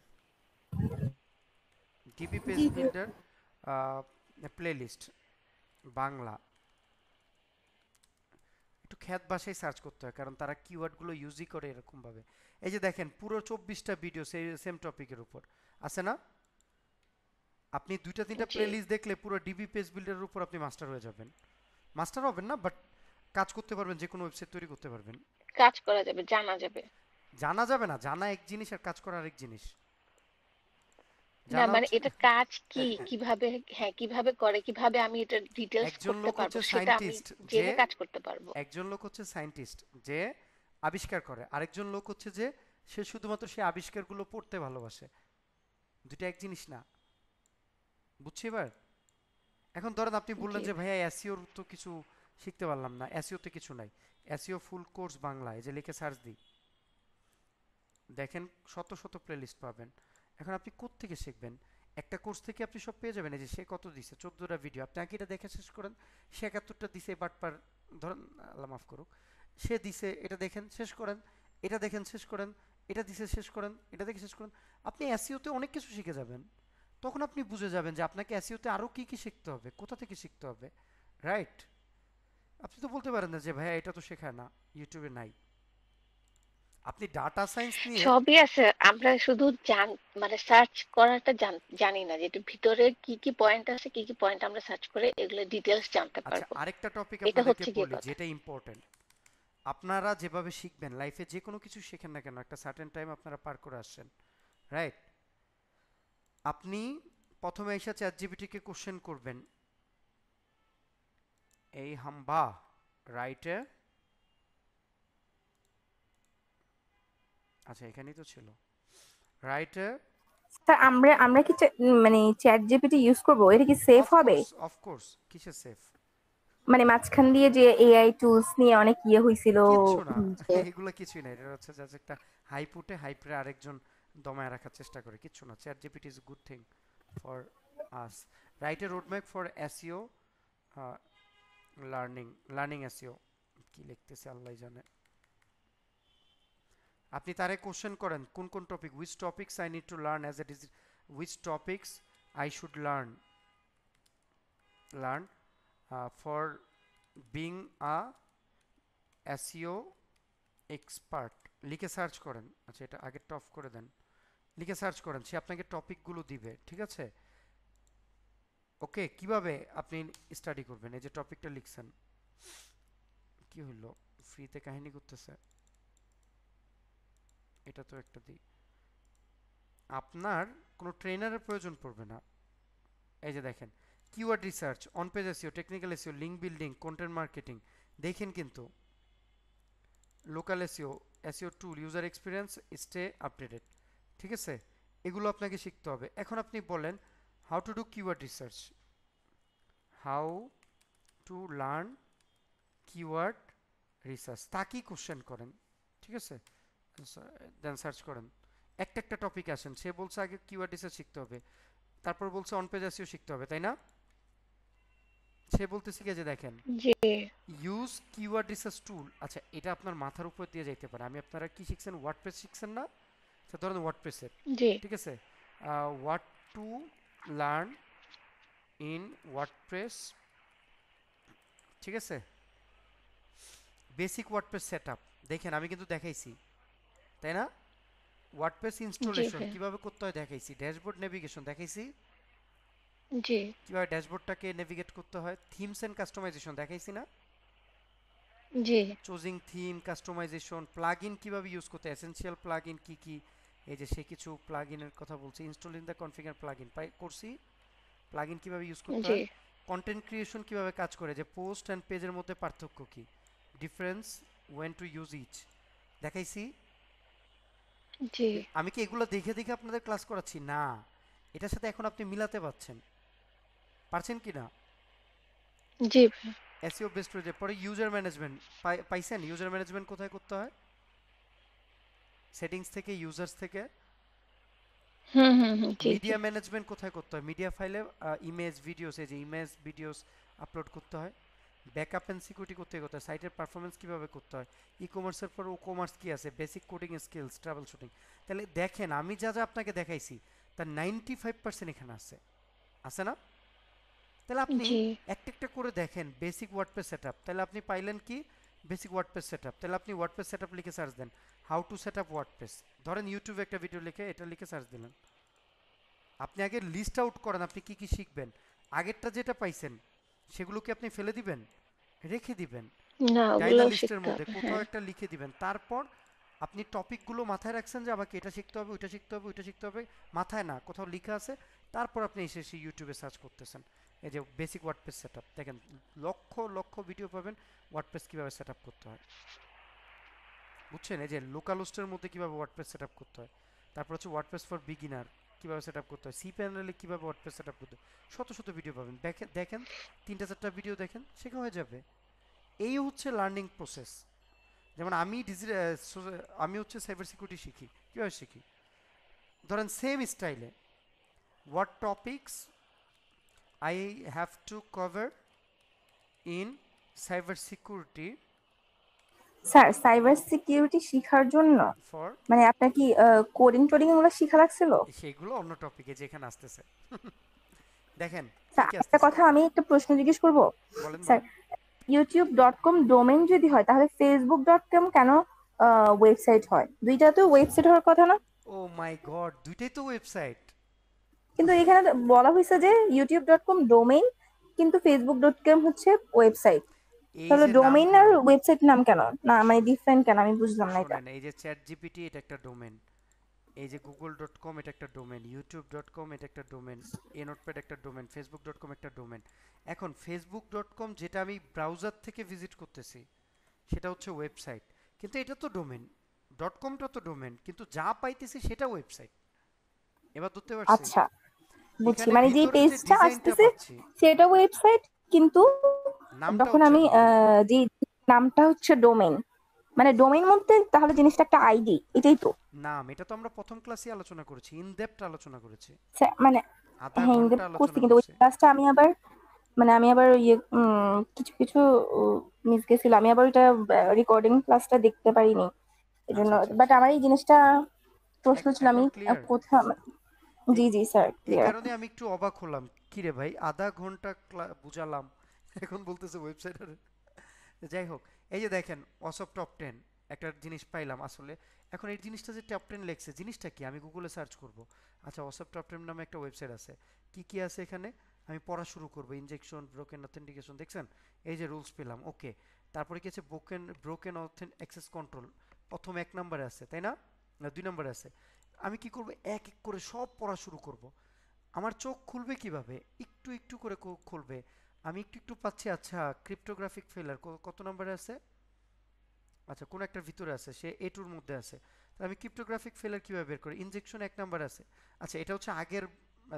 DB page জি জি। বিল্ডার প্লেলিস্ট বাংলা, একটু খ্যাত ভাষায় সার্চ করতে হয় কারণ তারা কিওয়ার্ডগুলো ইউজই করে এরকমভাবে। এই যে দেখেন পুরো 24টা ভিডিও সেম টপিকের উপর আছে না? আপনি 2-3টা জি, প্লেলিস্ট দেখলে পুরো ডিবি পেজ বিল্ডারের উপর আপনি মাস্টার হয়ে যাবেন। মাস্টার হবেন না, বাট কাজ করতে পারবেন, যে কোনো ওয়েবসাইট তৈরি করতে পারবেন। কাজ করা যাবে, জানা যাবে। জানা যাবে না, জানা এক জিনিস আর কাজ করা আরেক জিনিস। না জানা মানে হচ্ছে এটা কাজ কি, কিভাবে, হ্যাঁ কিভাবে করে, কিভাবে আমি এটা ডিটেলস একজন করতে লোক পারবো, হচ্ছে সেটা আমি সায়েন্টিস্ট, যে জেনে কাজ করতে পারবো। একজন লোক হচ্ছে সায়েন্টিস্ট যে আবিষ্কার করে, আরেকজন লোক হচ্ছে যে সে শুধুমাত্র সে আবিষ্কারগুলো পড়তে ভালোবাসে। দুটো এক জিনিস না, বুঝছি এবার? এখন ধরেন আপনি বললেন জি যে ভাইয়া এসইওর তো কিছু শিখতে পারলাম না, এসইওতে কিছু নাই, এসইও ফুল কোর্স বাংলা, এই যে লিখে সার্চ দিই, দেখেন শত শত প্লেলিস্ট পাবেন। এখন আপনি কোত্থেকে শিখবেন? একটা কোর্স থেকে আপনি সব পেয়ে যাবেন। এই যে সে কত দিছে, 14টা ভিডিও, আপনি আগে এটা দেখে শেষ করেন। সে 71টা দিছে বাটপার, ধরেন আল্লাহ মাফ করুক, সে দিছে, এটা দেখেন শেষ করেন, এটা দেখেন শেষ করেন, এটা দিছে শেষ করেন, এটা দেখে শেষ করেন। আপনি এসইওতে অনেক কিছু শিখে যাবেন। তখন আপনি বুঝে যাবেন যে আপনাকে এসইওতে আরও কি কি শিখতে হবে, কোথা থেকে শিখতে হবে, রাইট? আপনি তো বলতে পারেন না যে ভাইয়া এটা তো শেখায় না, ইউটিউবে নাই। আপনি ডাটা সায়েন্স নিয়ে, সবই আছে, আমরা শুধু মানে সার্চ করাটা জানি না, যে এটার ভিতরে কি কি পয়েন্ট আছে, কি কি পয়েন্ট আমরা সার্চ করে এগুলো ডিটেলস জানতে আচ্ছা পারবো। আরেকটা টপিক এটা আপনাদেরকে হচ্ছে গিয়ে বলি কথা। যেটা ইম্পর্টেন্ট। আপনারা যেভাবে শিখবেন লাইফে, যে কোনো কিছু শেখেন না কেন, একটা সার্টেন টাইম আপনারা পার করে আসছেন, রাইট? আপনি প্রথমে এসে চ্যাট জিপিটিকে কোশ্চেন করবেন, এই হাম্বা রাইটে, আচ্ছা এখানেই তো ছিল, রাইটে। স্যার আমরা আমরা কি মানে চ্যাট জিপিটি ইউজ করব, এটা কি সেফ হবে? অফকোর্স, কিসের সেফ? মানে মাঝখান দিয়ে যে এআই টুলস নিয়ে অনেক ইয়ে হয়েছিল, কিচ্ছু না, যে এগুলো কিছুই না, এটা হচ্ছে জাস্ট একটা হাইপ উঠে হাইপরে আরেকজন দমায় রাখার চেষ্টা করে, কিচ্ছু না। Chat GPT is good thing for us. Write a road map for SEO learning SEO, কি লিখতেছে আল্লাহ জানে। আপনি তারে কোশ্চেন করেন কোন কোন topic, which topics I need to learn as a which topics I should learn, learn for being a SEO expert লিখে search করেন। আচ্ছা, এটা আগেরটা অফ করে দেন। লিখে সার্চ করেন, সে আপনাকে টপিকগুলো দিবে, ঠিক আছে? ওকে, কিভাবে আপনি স্টাডি করবেন? এই যে টপিকটা লিখছেন, কি হইলো, ফ্রিতে কাহিনী করতেছে, এটা তো একটা দিই। আপনার কোনো ট্রেনারের প্রয়োজন পড়বে না। এই যে দেখেন, keyword research, on page SEO, technical SEO, link building, content marketing, দেখেন কিন্তু লোকাল এসইও, এসইও টুল, ইউজার এক্সপিরিয়েন্স, স্টে আপডেটেড, ঠিক আছে? এগুলো আপনাকে শিখতে হবে। এখন আপনি বলেন how to do keyword research, how to learn keyword research, তাকেই কোশ্চেন করেন, ঠিক আছে? দেন সার্চ করেন, একটা একটা টপিক আসেন। সে বলছে আগে কিওয়ার্ড রিসার্চ শিখতে হবে, তারপর বলছে অন পেজ এসইও শিখতে হবে, তাই না? সে বলতেছে কি, যে দেখেন জি ইউজ কিওয়ার্ড রিসার্চ টুল। আচ্ছা, এটা আপনার মাথার উপর দিয়ে যাইতে পারে। আমি আপনারা কি শিখছেন, ওয়ার্ডপ্রেস শিখছেন না? আচ্ছা, ধরেন ওয়ার্ডপ্রেসের, জি ঠিক আছে, what to learn in WordPress, ঠিক আছে, বেসিক ওয়ার্ডপ্রেস সেটআপ। দেখেন আমি কিন্তু দেখাইছি, তাই না? ওয়ার্ডপ্রেস জি ইনস্টলেশন ভাই কিভাবে করতে হয় দেখাইছি, ড্যাশবোর্ড নেভিগেশন দেখাইছি, জি কিভাবে ড্যাশবোর্ডটাকে নেভিগেট করতে হয়, থিমস এন্ড কাস্টমাইজেশন দেখাইছি না? জি চুজিং থিম, কাস্টমাইজেশন, প্লাগইন কিভাবে ইউজ করতে, এসেনশিয়াল প্লাগইন কি কি, এই যে সে কিছু প্লাগইনের কথা বলছে, ইনস্টলিং দ্য কনফিগার প্লাগইন করছি, প্লাগইন কিভাবে ইউজ করতে জি হয়, কন্টেন্ট ক্রিয়েশন কিভাবে কাজ করে, যে পোস্ট অ্যান্ড পেজের মধ্যে পার্থক্য কি, difference, when to use each, দেখাইছি। জি আমি কি এগুলো দেখে দেখে আপনাদের ক্লাস করাচ্ছি? না, এটার সাথে এখন আপনি মিলাতে পারছেন কি না? জি ভাই এসইও বেস্ট হয়ে যায়। পরে ইউজার ম্যানেজমেন্ট পাইছেন? ইউজার ম্যানেজমেন্ট কোথায় করতে হয়? সেটিংস থেকে, ইউজার্স থেকে। জি জি মিডিয়া ম্যানেজমেন্ট কোথায় করতে হয়? মিডিয়া ফাইলে ইমেজ ভিডিওস, এই যে ইমেজ ভিডিওস আপলোড করতে হয়। ব্যাকআপ অ্যান্ড সিকিউরিটি করতে হয়, সাইটের পারফরমেন্স কিভাবে করতে হয়, ই কমার্সের পর ও কমার্স কি আছে, basic coding skills, travel shooting. তাহলে দেখেন আমি যা যা আপনাকে দেখাইছি তার 95% এখানে আছে না? তাহলে আপনি জি একটা একটা করে দেখেন বেসিক ওয়ার্ডপ্রেস সেটআপ, তাহলে আপনি পাইলেন কি, বেসিক ওয়ার্ডপ্রেস সেটআপ। তাহলে আপনি ওয়ার্ডপ্রেস সেটআপ লিখে সার্চ দেন, how to set up WordPress, ধরেন ইউটিউবে একটা ভিডিও লিখে এটা লিখে সার্চ দিলেন। আপনি আগে লিস্ট আউট করেন আপনি কি কি শিখবেন। আগেরটা যেটা পাইছেন সেগুলোকে আপনি ফেলে দিবেন, রেখে দিবেন না ডাইনা ওগুলোও লিস্টের শিখতে মধ্যে হবে কোথাও হ্যাঁ একটা লিখে দিবেন। তারপর আপনি টপিকগুলো মাথায় রাখছেন যে আমাকে এটা শিখতে হবে, ওইটা শিখতে হবে, ওইটা শিখতে হবে, মাথায় না, কোথাও লেখা আছে। তারপর আপনি এসে এসে ইউটিউবে সার্চ করতেছেন, এই যে বেসিক ওয়ার্ডপ্রেস সেটআপ, দেখেন লক্ষ লক্ষ ভিডিও পাবেন ওয়ার্ডপ্রেস কিভাবে সেটআপ করতে হয়, বুঝছেন? এই যে লোকাল হোস্টের মধ্যে কিভাবে ওয়ার্ডপ্রেস সেটআপ করতে হয়, তারপর হচ্ছে ওয়ার্ডপ্রেস ফর বিগিনার কিভাবে সেটআপ করতে হয়, সি প্যানেলে কিভাবে ওয়ার্ডপ্রেস সেটআপ করতে হয়, শত শত ভিডিও পাবেন। দেখেন দেখেন 3টা 4টা ভিডিও দেখেন, শেখা হয়ে যাবে। এই হচ্ছে লার্নিং প্রসেস। যেমন আমি হচ্ছে সাইবার সিকিউরিটি শিখি, কীভাবে শিখি, ধরেন সেম স্টাইলে, what topics I have to cover in cyber security sir cyber security শেখার জন্য ফর, মানে আপনার কি কোডিং টোডিং এগুলো শেখা লাগছিল? সেগুলো অন্য টপিকে যেখানে আসতেছে। দেখেন কি স্যার কি একটা আসতেছে, কথা আমি একটা প্রশ্ন জিজ্ঞেস করব বলেন স্যার। বলেন। youtube.com ডোমেইন যদি হয় তাহলে facebook.com কেন ওয়েবসাইট হয়? দুইটা তো ওয়েবসাইট হওয়ার কথা না? ও মাই গড, দুইটাই তো ওয়েবসাইট। কিন্তু এখানে তো বলা হয়েছে যে youtube.com ডোমেইন কিন্তু facebook.com হচ্ছে ওয়েবসাইট। এই তাহলে যে ডোমেইন আর নামগুলো ওয়েবসাইট নাম কেন না, মানে ডিফারেন্ট কেন? আমি বুঝলাম না এটা। শোনেন, এই যে চ্যাট জিপিটি এটা একটা ডোমেন, এই যে google.com এটা একটা ডোমেন, youtube.com এটা একটা ডোমেন, এ নোটপ্যাড একটা ডোমেন, facebook.com একটা ডোমেন। এখন facebook.com যেটা আমি ব্রাউজার থেকে ভিজিট করতেছি সেটা হচ্ছে ওয়েবসাইট, কিন্তু এটা তো ডোমেন, ডট কমটা তো ডোমেন, কিন্তু যা পাইতেছি সেটা ওয়েবসাইট। এবার ধরতে পারছি, আচ্ছা বুঝছি, এখানে মানে যে ভিতরে যে পেজটা ডিজাইনটা আসতেছে পাচ্ছি সেটা ওয়েবসাইট, কিন্তু নামটা যখন হচ্ছে আমি ডোমেন। যে নামটা হচ্ছে ডোমেইন, মানে ডোমেইন বলতে তাহলে জিনিসটা একটা আইডি, এটাই তো? নাম এটা তো আমরা প্রথম ক্লাসে আলোচনা করেছি, ইন ডেপথ আলোচনা করেছি, মানে আধা হ্যাঁ ঘন্টা করছি, আলোচনা কিন্তু ওই করছি। ক্লাসটা আমি আবার মানে আমি আবার ইয়ে কিছু কিছু মিস গেছিল, আমি আবার ওইটা রেকর্ডিং ক্লাসটা দেখতে পারিনি এই জন্য। আচ্ছা আচ্ছা বাট আচ্ছা, আমার এই জিনিসটা প্রশ্ন ছিল, এখন আমি ক্লিয়ার। কোথাও জি জি স্যার এই ক্লিয়ার। কারণে আমি একটু অবাক হলাম কি রে ভাই, আধা ঘন্টা বুঝালাম, এখন বলতেছে ওয়েবসাইটের। যাই হোক, এই যে দেখেন WhatsApp টপ 10 একটা জিনিস পাইলাম আসলে। এখন এই জিনিসটা যে টপ 10 লেখছে, জিনিসটা কি আমি গুগলে সার্চ করব। আচ্ছা, WhatsApp টপ 10 নামে একটা ওয়েবসাইট আছে। কি কি আছে এখানে আমি পড়া শুরু করব। ইনজেকশন, ব্রোকেন অথেন্টিকেশন, দেখছেন এই যে রুলস পেলাম, ওকে। তারপরে কি আছে, ব্রোকেন ব্রোকেন অ্যাক্সেস কন্ট্রোল, প্রথম 1 নম্বরে আছে তাই না, না 2 নম্বরে আছে। আমি কি করব, এক এক করে সব পড়া শুরু করব। আমার চোখ খুলবে কিভাবে, একটু একটু করে খুলবে। আমি একটু একটু পাচ্ছি। আচ্ছা, ক্রিপ্টোগ্রাফিক ফেলার কত নম্বরে আছে, আচ্ছা কোন একটার ভিতরে আছে, সে এটুর মধ্যে আছে। তাহলে আমি ক্রিপ্টোগ্রাফিক ফেলার কিভাবে বের করি, ইনজেকশন 1 নাম্বার আছে। আচ্ছা, এটা হচ্ছে আগের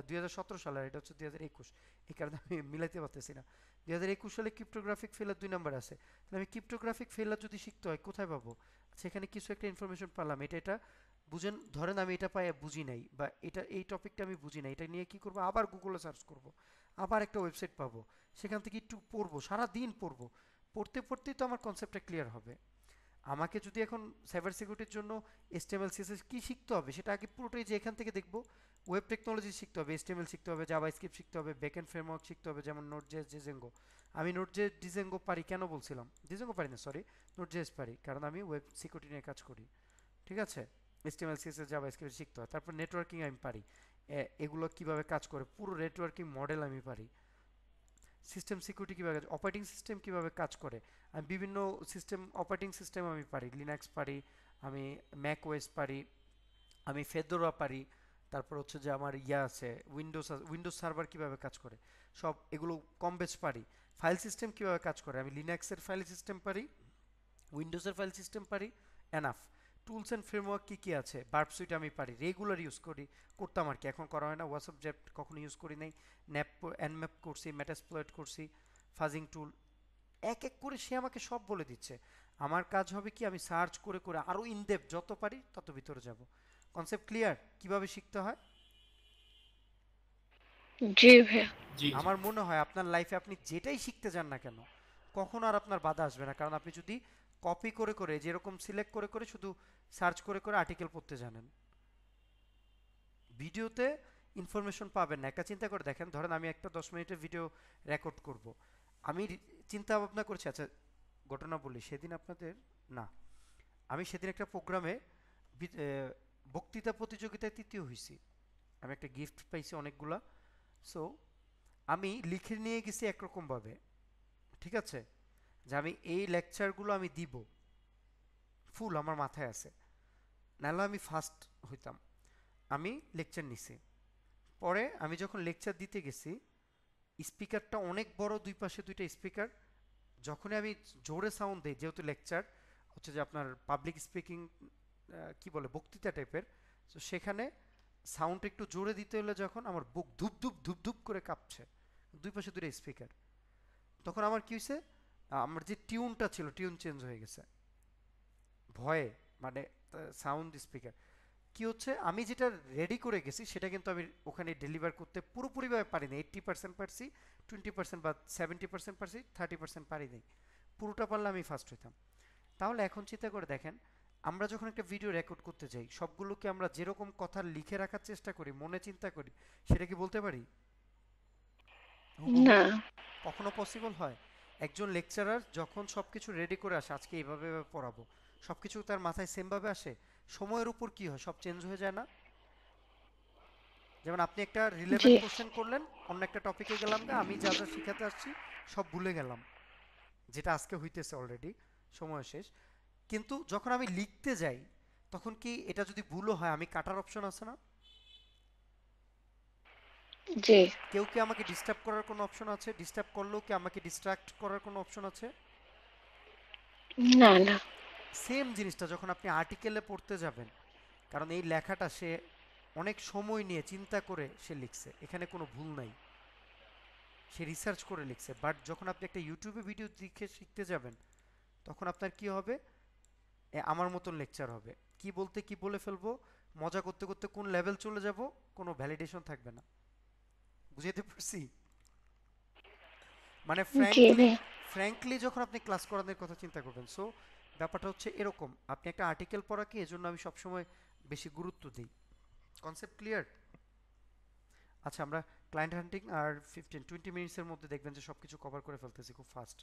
2017 সালের, এটা হচ্ছে 2021, এই কারণে আমি মিলাইতে পারতেছি না। 2021 সালে ক্রিপ্টোগ্রাফিক ফেলার 2 নাম্বার আছে। তাহলে আমি ক্রিপ্টোগ্রাফিক ফেলার যদি শিখতে হয় কোথায় পাবো। আচ্ছা, এখানে কিছু একটা ইনফরমেশন পেলাম, এটা বুঝেন, ধরেন আমি এটা পাই বুঝি নাই, বা এটা এই টপিকটা আমি বুঝি নাই, এটা নিয়ে কি করব, আবার গুগলে সার্চ করব, আবার একটা ওয়েবসাইট পাবো, সেখান থেকে একটু পড়বো, সারা দিন পড়বো। পড়তে পড়তেই তো আমার কনসেপ্টটা ক্লিয়ার হবে। আমাকে যদি এখন সাইবার সিকিউরিটির জন্য HTML CSS কি শিখতে হবে, সেটা আগে পুরোটাই যে এখান থেকে দেখব। ওয়েব টেকনোলজি শিখতে হবে, HTML শিখতে হবে, জাভাস্ক্রিপ্ট শিখতে হবে, ব্যাকএন্ড ফ্রেমওয়ার্ক শিখতে হবে, যেমন নোড.js, ডিজেঙ্গো। আমি নোড.js ডিজেঙ্গো পারি কেন বলছিলাম, ডিজেঙ্গো পারি না সরি, নোড.js পারি, কারণ আমি ওয়েব সিকিউরিটি নিয়ে কাজ করি। ঠিক আছে, HTML CSS জাভাস্ক্রিপ্ট শিখতে হয়। তারপর নেটওয়ার্কিং আমি পারি, এগুলো কিভাবে কাজ করে পুরো নেটওয়ার্কিং মডেল আমি পারি। সিস্টেম সিকিউরিটি কীভাবে, অপারেটিং সিস্টেম কীভাবে কাজ করে, আমি বিভিন্ন সিস্টেম অপারেটিং সিস্টেম আমি পারি, লিনাক্স পারি, আমি ম্যাক ওএস পারি, আমি ফেদোরা পারি। তারপর হচ্ছে যে আমার ইয়া আছে উইন্ডোজ সার্ভার কীভাবে কাজ করে, সব এগুলো কম বেশ পারি। ফাইল সিস্টেম কীভাবে কাজ করে, আমি লিনাক্সের ফাইল সিস্টেম পারি, উইন্ডোজের ফাইল সিস্টেম পারি, এনাফ। টুলস অ্যান্ড ফ্রেমওয়ার্ক কী কী আছে, বার্ব সুইট আমি পারি, রেগুলার ইউজ করতাম আর কি, এখন করা হয় না। হোয়াটসঅ্যাপ জেট কখনো ইউজ করি নাই, এনম্যাপ করছি, মেটাসপ্লয়েট করছি, ফাজিং টুল, এক এক করে সে আমাকে সব বলে দিচ্ছে। আমার কাজ হবে কি, আমি সার্চ করে করে আরও ইনডেপথ যত পারি তত ভিতরে যাব। কনসেপ্ট ক্লিয়ার কিভাবে শিখতে হয়। জি ভাইয়া। আমার মনে হয় আপনার লাইফে আপনি যেটাই শিখতে যান না কেন, কখনো আর আপনার বাধা আসবে না, কারণ আপনি যদি কপি করে করে যেরকম সিলেক্ট করে করে শুধু সার্চ করে করে আর্টিকেল পড়তে জানেন, ভিডিওতে ইনফরমেশন পাবেন না। একটা চিন্তা করে দেখেন, ধরেন আমি একটা 10 মিনিটের ভিডিও রেকর্ড করব, আমি চিন্তা ভাবনা করছি। আচ্ছা, ঘটনা বলি, সেদিন আপনাদের না, আমি সেদিন একটা প্রোগ্রামে বক্তৃতা প্রতিযোগিতায় তৃতীয় হয়েছি, আমি একটা গিফট পাইছি অনেকগুলা। সো আমি লিখে নিয়ে গেছি একরকমভাবে, ঠিক আছে, যে আমি এই লেকচারগুলো আমি দিব, ফুল আমার মাথায় আছে, নাহলে আমি ফার্স্ট হইতাম। আমি লেকচার নিছি, পরে আমি যখন লেকচার দিতে গেছি, স্পিকারটা অনেক বড়, দুই পাশে দুইটা স্পিকার, যখনই আমি জোরে সাউন্ড দিই, যেহেতু লেকচার হচ্ছে যে আপনার পাবলিক স্পিকিং কি বলে বক্তৃতা টাইপের, তো সেখানে সাউন্ড একটু জোরে দিতে হলে যখন আমার বুক ধুপ ধুপ ধুপ ধুপ করে কাঁপছে, দুই পাশে দুইটা স্পিকার, তখন আমার কি হয়েছে, আমার যে টিউনটা ছিল টিউন চেঞ্জ হয়ে গেছে ভয়ে, মানে সাউন্ড স্পিকার কি হচ্ছে, আমি যেটা রেডি করে গেছি সেটা কিন্তু আমি ওখানে ডেলিভার করতে পুরোপুরিভাবে পারিনি। 80% পারছি, 20% বা 70% পারছি, 30% পারিনি। পুরোটা পারলে আমি ফার্স্ট হইতাম। তাহলে এখন চিন্তা করে দেখেন, আমরা যখন একটা ভিডিও রেকর্ড করতে যাই, সবগুলোকে আমরা যেরকম কথা লিখে রাখার চেষ্টা করি, মনে চিন্তা করি, সেটা কি বলতে পারি হুবহু? না। কখনো পসিবল হয়? একজন লেকচারার যখন সবকিছু রেডি করে আসে, আজকে এইভাবে এভাবে পড়াবো, সবকিছু তার মাথায় সেম ভাবে আসে, সময়ের উপর কি হয়, সব চেঞ্জ হয়ে যায় না? যেমন আপনি একটা জি। রিলেভেন্ট কোশ্চেন করলেন, অন্য একটা টপিকে গেলাম, আমি যা যা শিখাতে আসছি সব ভুলে গেলাম, যেটা আজকে হইতেছে অলরেডি, সময় শেষ। কিন্তু যখন আমি লিখতে যাই, তখন কি এটা যদি ভুলও হয়, আমি কাটার অপশন আছে না? জি। কেউ কি আমাকে ডিস্টার্ব করার কোনো অপশন আছে? ডিস্টার্ব করলেও কি আমাকে ডিস্ট্রাক্ট করার কোনো অপশন আছে? না না। সেম জিনিসটা যখন আপনি আর্টিকেলে পড়তে যাবেন, কারণ এই লেখাটা সে অনেক সময় নিয়ে চিন্তা করে সে লিখছে, এখানে কোনো ভুল নাই, সে রিসার্চ করে লিখছে। বাট যখন আপনি একটা ইউটিউবে ভিডিও দেখে শিখতে যাবেন, তখন আপনার কি হবে, আমার মতন লেকচার হবে, কি বলতে কি বলে ফেলবো, মজা করতে করতে কোন লেভেল চলে যাব, কোনো ভ্যালিডেশন থাকবে না। বুঝাইতে পারছি? মানে জি ফ্র্যাঙ্কলি ভাইয়া। ফ্র্যাঙ্কলি যখন আপনি ক্লাস করানোর কথা চিন্তা করবেন। সো ব্যাপারটা হচ্ছে এরকম, আপনি একটা আর্টিকেল পড়াকে এজন্য আমি সবসময় বেশি গুরুত্ব দিই। Concept clear? আচ্ছা, আমরা ক্লায়েন্ট হান্টিং আর 15-20 মিনিটসের মধ্যে দেখবেন যে সবকিছু কভার করে ফেলতেছি খুব ফাস্ট।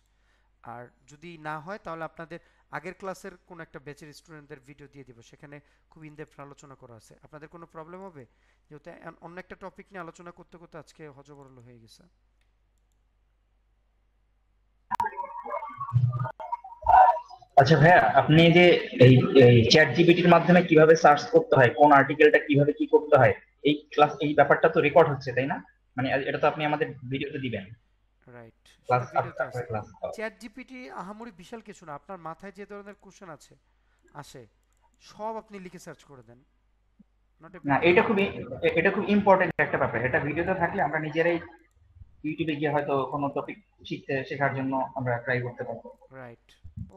আর যদি না হয় তাহলে আপনাদের আগের ক্লাসের কোন একটা ব্যাচের স্টুডেন্টদের ভিডিও দিয়ে দিব, সেখানে খুব ইনডেপথ আলোচনা করা আছে। আপনাদের কোনো প্রবলেম হবে? যেহেতু অন্য একটা টপিক নিয়ে আলোচনা করতে করতে আজকে হজবরল হয়ে গেছে। আচ্ছা ভাইয়া, আপনি যে এই এই চ্যাট জিপিটির মাধ্যমে কিভাবে সার্চ করতে হয়, কোন আর্টিকেলটা কিভাবে কি করতে হয়, এই ব্যাপারটা তো রেকর্ড হচ্ছে তাই না? মানে এটা তো আপনি আমাদের ভিডিওতে দিবেন, রাইট, ক্লাস সেটা ভিডিওতে আপনার আছে। ক্লাস। চ্যাট জিপিটি আহামরি বিশাল কিছু না, আপনার মাথায় যে ধরনের কোশ্চেন আছে আসে সব আপনি লিখে সার্চ করে দেন, নট এ না, বিগ ডিল। এটা খুব ইম্পর্টেন্ট একটা ব্যাপার। এটা ভিডিওতে থাকলে আমরা নিজেরাই ইউটিউবে গিয়ে হয়তো কোনো টপিক শেখার জন্য আমরা ট্রাই করতে পারবো। রাইট,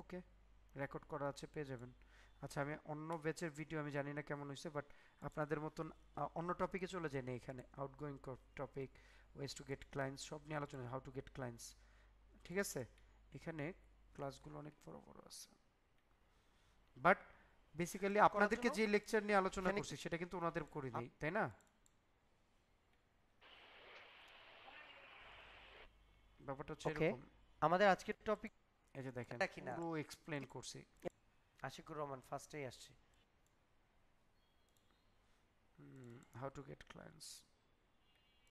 ওকে, রেকর্ড করা আছে, পেয়ে যাবেন। আচ্ছা, আমি অন্য ব্যাচের ভিডিও আমি জানি না কেমন হয়েছে, বাট আপনাদের মতন অন্য টপিকে চলে যাই না, এখানে outgoing topic, wedge to get clients সব নিয়ে আলোচনা, হাউ টু গেট ক্লায়েন্টস, ঠিক আছে? এখানে ক্লাসগুলো অনেক বড় বড় আছে, বাট বেসিক্যালি আপনাদেরকে যে লেকচার নিয়ে আলোচনা করছি সেটা কিন্তু ওনাদের করে দেই, তাই না? ব্যাপারটা হচ্ছে এরকম। আমাদের আজকের টপিক এই যে দেখেন পুরো এক্সপ্লেন করছি। আশিকুর রহমান ফার্স্টেই আসছে, হাউ টু গেট ক্লায়েন্টস।